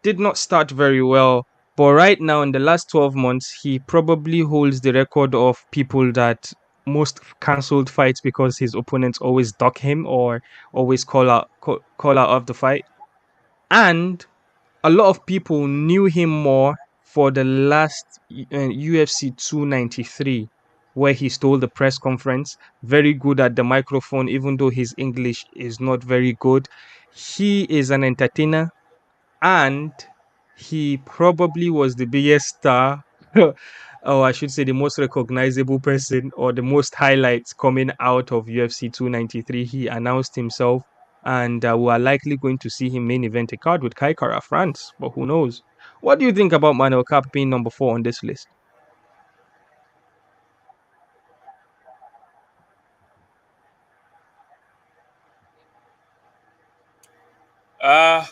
did not start very well. But right now, in the last 12 months, he probably holds the record of people that most cancelled fights because his opponents always duck him or always call out of the fight. And a lot of people knew him more for the last UFC 293, where he stole the press conference. Very good at the microphone, even though his English is not very good. He is an entertainer, and he probably was the biggest star, or I should say the most recognizable person or the most highlights coming out of UFC 293. He announced himself, and we are likely going to see him main event a card with Kai Kara France, but who knows? What do you think about Manuel Cap being number 4 on this list? Uh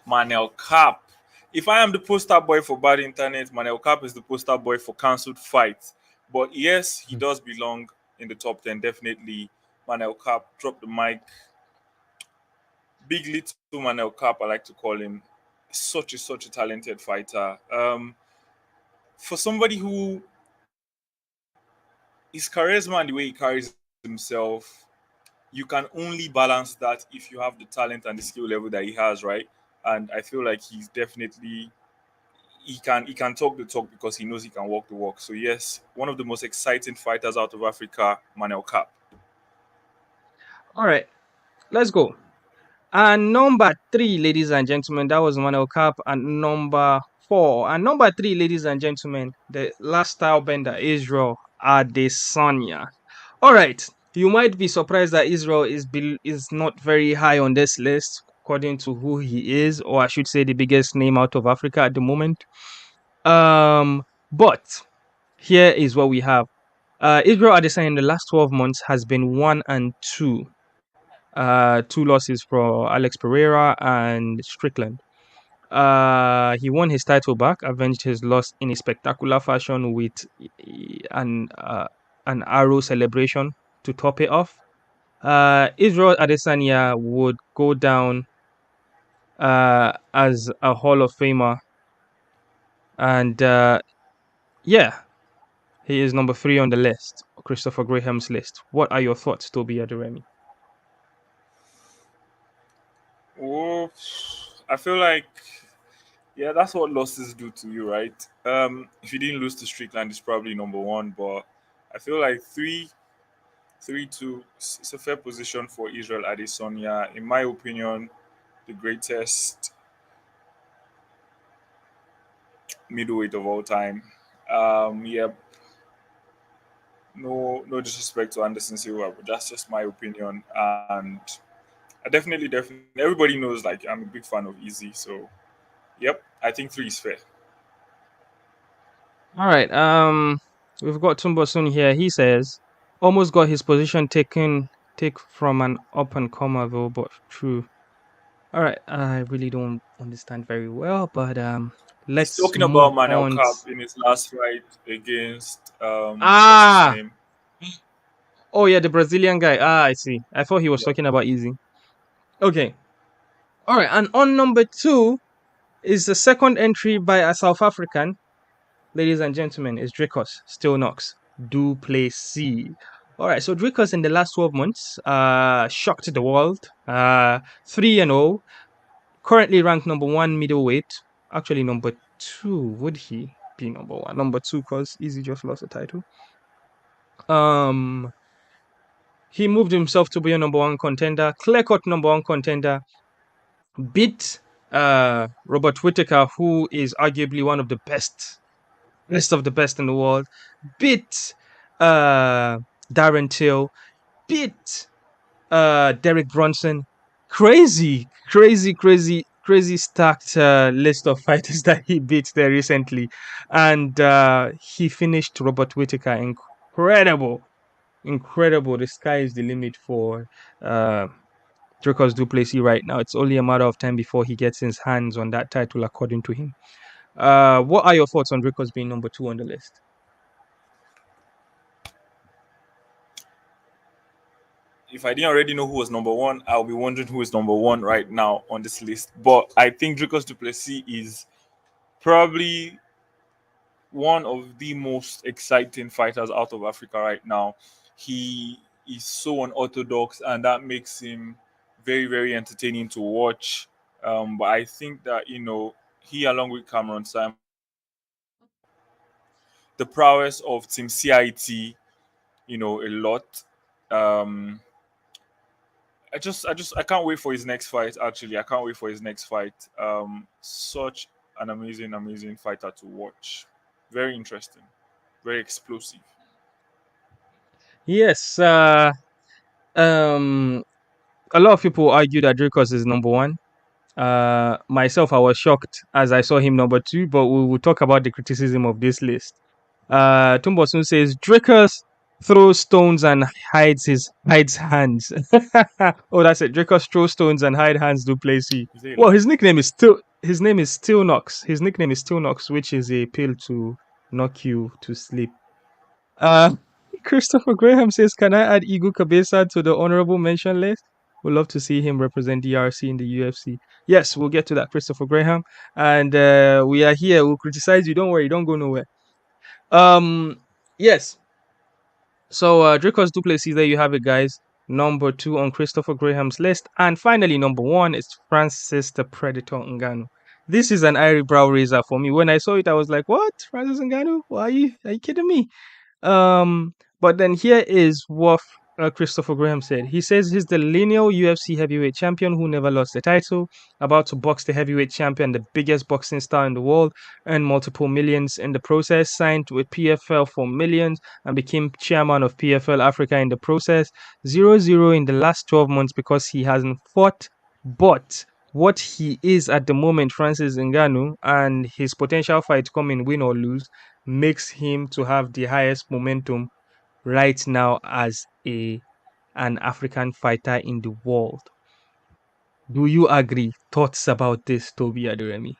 Manel Cap. If I am the poster boy for bad internet, Manel Cap is the poster boy for cancelled fights. But yes, he does belong in the top 10, definitely. Manel Cap, drop the mic. Big little Manel Cap, I like to call him. Such a talented fighter. For somebody who his charisma and the way he carries himself, you can only balance that if you have the talent and the skill level that he has, right? And I feel like he's definitely he can talk the talk because he knows he can walk the walk. So yes, one of the most exciting fighters out of Africa, Manel Cap. All right, let's go. And number 3, ladies and gentlemen, that was Manuel Cap. And number 4, and number 3, ladies and gentlemen, the last style bender, Israel Adesanya. All right, you might be surprised that Israel is not very high on this list. according to who he is, or I should say the biggest name out of Africa at the moment. But here is what we have. Israel Adesanya in the last 12 months has been 1-2. Two losses for Alex Pereira and Strickland. He won his title back, avenged his loss in a spectacular fashion with an arrow celebration to top it off. Israel Adesanya would go down as a Hall of Famer, and yeah, he is number 3 on the list, Christopher Graham's list. What are your thoughts, Toby Aderemi? Oh, I feel like, yeah, that's what losses do to you, right? If you didn't lose to Strickland, it's probably number one, but I feel like 3-2, it's a fair position for Israel Adesanya. In my opinion, the greatest middleweight of all time. Yeah, no disrespect to Anderson Silva, but that's just my opinion. And I definitely, everybody knows like I'm a big fan of Easy, so yep, I think 3 is fair. All right. We've got Tumbosun here. He says almost got his position take from an up and comer though, but true. All right. I really don't understand very well, but He's let's talking move about Manuel on. Cap in his last fight against what's his Ah, name? oh yeah, the Brazilian guy. Ah, I see. I thought he was Yeah. talking about Easy. Okay. All right. And on number 2 is the second entry by a South African. Ladies and gentlemen, is Dricus Du Plessi. All right, so Dricus in the last 12 months shocked the world. 3-0, currently ranked number 1 middleweight. Actually, number 2. Would he be number 1? Number 2, because Easy just lost the title. He moved himself to be a number 1 contender, clear-cut number 1 contender. Beat Robert Whittaker, who is arguably one of the best of the best in the world. Beat Darren Till, beat Derek Brunson. Crazy stacked list of fighters that he beat there recently. And he finished Robert Whittaker. Incredible. The sky is the limit for Dricus Du Plessis right now. It's only a matter of time before he gets his hands on that title, according to him. What are your thoughts on Dricus being number 2 on the list? If I didn't already know who was number one, I'll be wondering who is number one right now on this list. But I think Dricus Du Plessis is probably one of the most exciting fighters out of Africa right now. He is so unorthodox, and that makes him very, very entertaining to watch. But I think that he, along with Cameron Simon, the prowess of Team CIT, a lot. Um, I can't wait for his next fight. Actually, I can't wait for his next fight. Such an amazing fighter to watch. Very interesting, very explosive. Yes, um, a lot of people argue that Dricus is number 1. Myself, I was shocked as I saw him number 2, but we will talk about the criticism of this list. Tumbosun says Dricus throws stones and hides hands. Oh, that's it. Dricus throws stones and hide hands. Du Plessis. Is there a Well, lie? his name is Still Knox. His nickname is Still Knox, which is a pill to knock you to sleep. Uh, Christopher Graham says, "Can I add Igu Kabesa to the honorable mention list? We'd love to see him represent DRC in the UFC." Yes, we'll get to that, Christopher Graham. And we are here. We'll criticize you. Don't worry. Don't go nowhere. Yes. So Dricus Du Plessis, there you have it, guys. Number 2 on Christopher Graham's list. And finally, number 1 is Francis the Predator Ngannou. This is an eyebrow raiser for me. When I saw it, I was like, what? Francis Ngannou? Why are you kidding me? But then here is what Christopher Graham said. He says he's the lineal UFC heavyweight champion who never lost the title, about to box the heavyweight champion, the biggest boxing star in the world, earned multiple millions in the process, signed with PFL for millions, and became chairman of PFL Africa in the process. 0-0 in the last 12 months because he hasn't fought, but what he is at the moment, Francis Ngannou, and his potential fight coming, win or lose, makes him to have the highest momentum right now as an African fighter in the world. Do you agree? Thoughts about this, Toby Adoremi?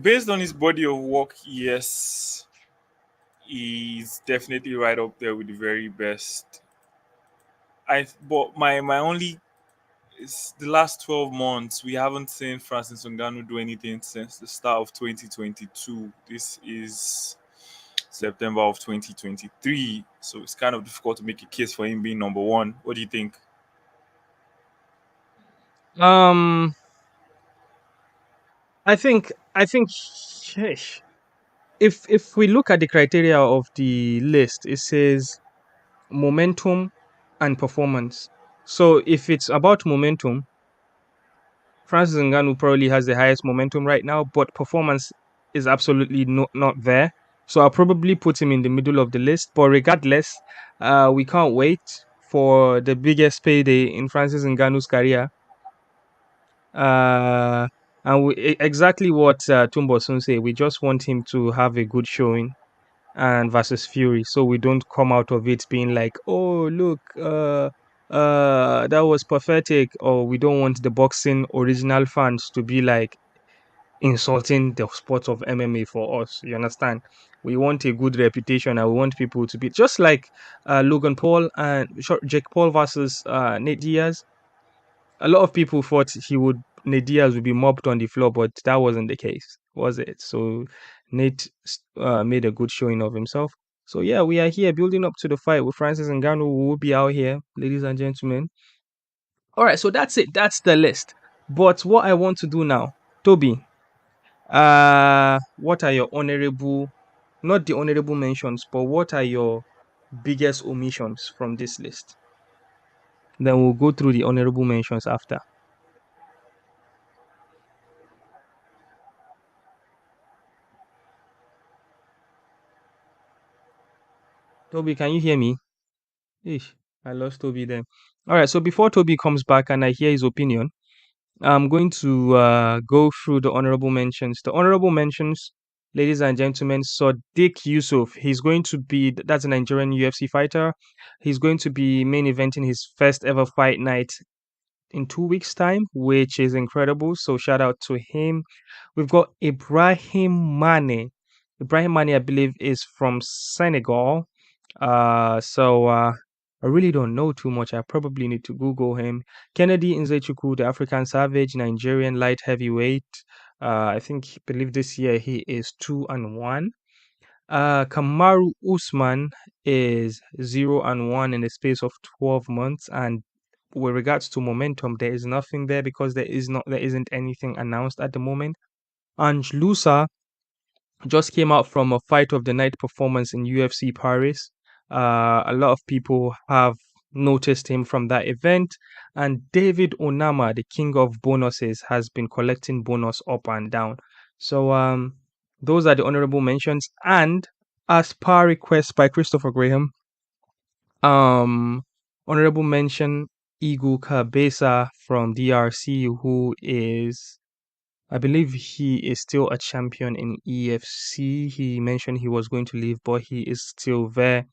Based on his body of work, yes, he's definitely right up there with the very best. But my only is the last 12 months we haven't seen Francis Ngannou do anything since the start of 2022. This is September of 2023, so it's kind of difficult to make a case for him being number one. What do you think? Um, I think sheesh. If we look at the criteria of the list, it says momentum and performance. So if it's about momentum, Francis Ngannou probably has the highest momentum right now, but performance is absolutely not there. So I'll probably put him in the middle of the list. But regardless, we can't wait for the biggest payday in Francis Ngannou's career. Uh, exactly what Tumbo Sun say. We just want him to have a good showing and versus Fury, so we don't come out of it being like, oh look, that was pathetic, or we don't want the boxing original fans to be like insulting the sport of MMA for us. You understand? We want a good reputation, and we want people to be just like Logan Paul and Jake Paul versus Nate Diaz. A lot of people thought Nate Diaz would be mobbed on the floor, but that wasn't the case, was it? So Nate made a good showing of himself. So yeah, we are here building up to the fight with Francis Ngannou. We will be out here, ladies and gentlemen. All right, so that's it. That's the list. But what I want to do now, Toby, what are your honorable, not the honorable mentions, but what are your biggest omissions from this list? Then we'll go through the honorable mentions after. Toby, can you hear me? Ish, I lost Toby then. All right, so before Toby comes back and I hear his opinion, I'm going to go through the honorable mentions. The honorable mentions, ladies and gentlemen, Sadiq Yusuf. He's going to be, that's a Nigerian UFC fighter. He's going to be main eventing his first ever fight night in 2 weeks' time, which is incredible. So shout out to him. We've got Ibrahim Mane. Ibrahim Mane, I believe, is from Senegal. So I really don't know too much. I probably need to Google him. Kennedy Nzechukwu, the African Savage, Nigerian light heavyweight. I believe this year he is 2-1. Kamaru Usman is 0-1 in the space of 12 months, and with regards to momentum, there is nothing there because there isn't anything announced at the moment. Ange Lusa just came out from a fight of the night performance in UFC Paris. A lot of people have noticed him from that event, and David Onama, the king of bonuses, has been collecting bonus up and down. So those are the honorable mentions, and as per request by Christopher Graham, um, honorable mention Igu Kabesa from DRC, who is, I believe he is still a champion in EFC. He mentioned he was going to leave, but he is still there.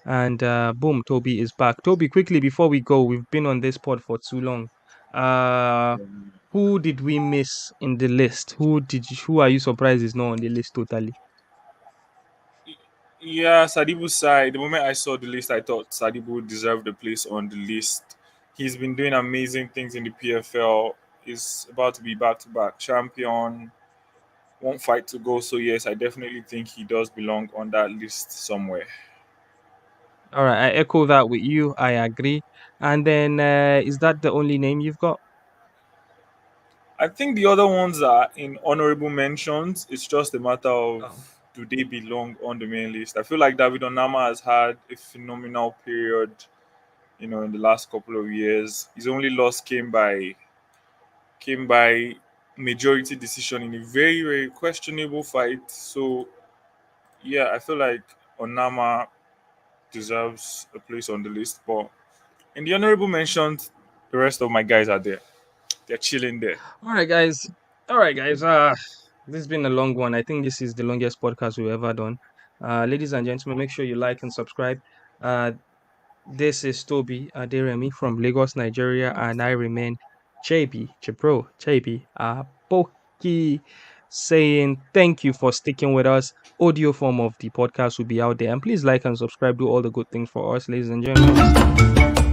And boom, Toby is back. Toby, quickly before we go, we've been on this pod for too long. Uh, who did we miss in the list? Who are you surprised is not on the list totally? Yeah, Sadibu side. The moment I saw the list, I thought Sadibu deserved a place on the list. He's been doing amazing things in the PFL. He's about to be back-to-back champion. One fight to go. So yes, I definitely think he does belong on that list somewhere. All right, I echo that with you. I agree. And then, is that the only name you've got? I think the other ones are in honorable mentions. It's just a matter of Oh. do they belong on the main list. I feel like David Onama has had a phenomenal period, in the last couple of years. His only loss came by majority decision in a very, very questionable fight. So yeah, I feel like Onama deserves a place on the list, but in the honorable mentions, the rest of my guys are there. They're chilling there. All right, guys. This has been a long one. I think this is the longest podcast we've ever done. Ladies and gentlemen, make sure you like and subscribe. Uh, this is Toby Aderemi from Lagos, Nigeria, and I remain JB Poki, saying thank you for sticking with us. Audio form of the podcast will be out there, and please like and subscribe. Do all the good things for us, ladies and gentlemen.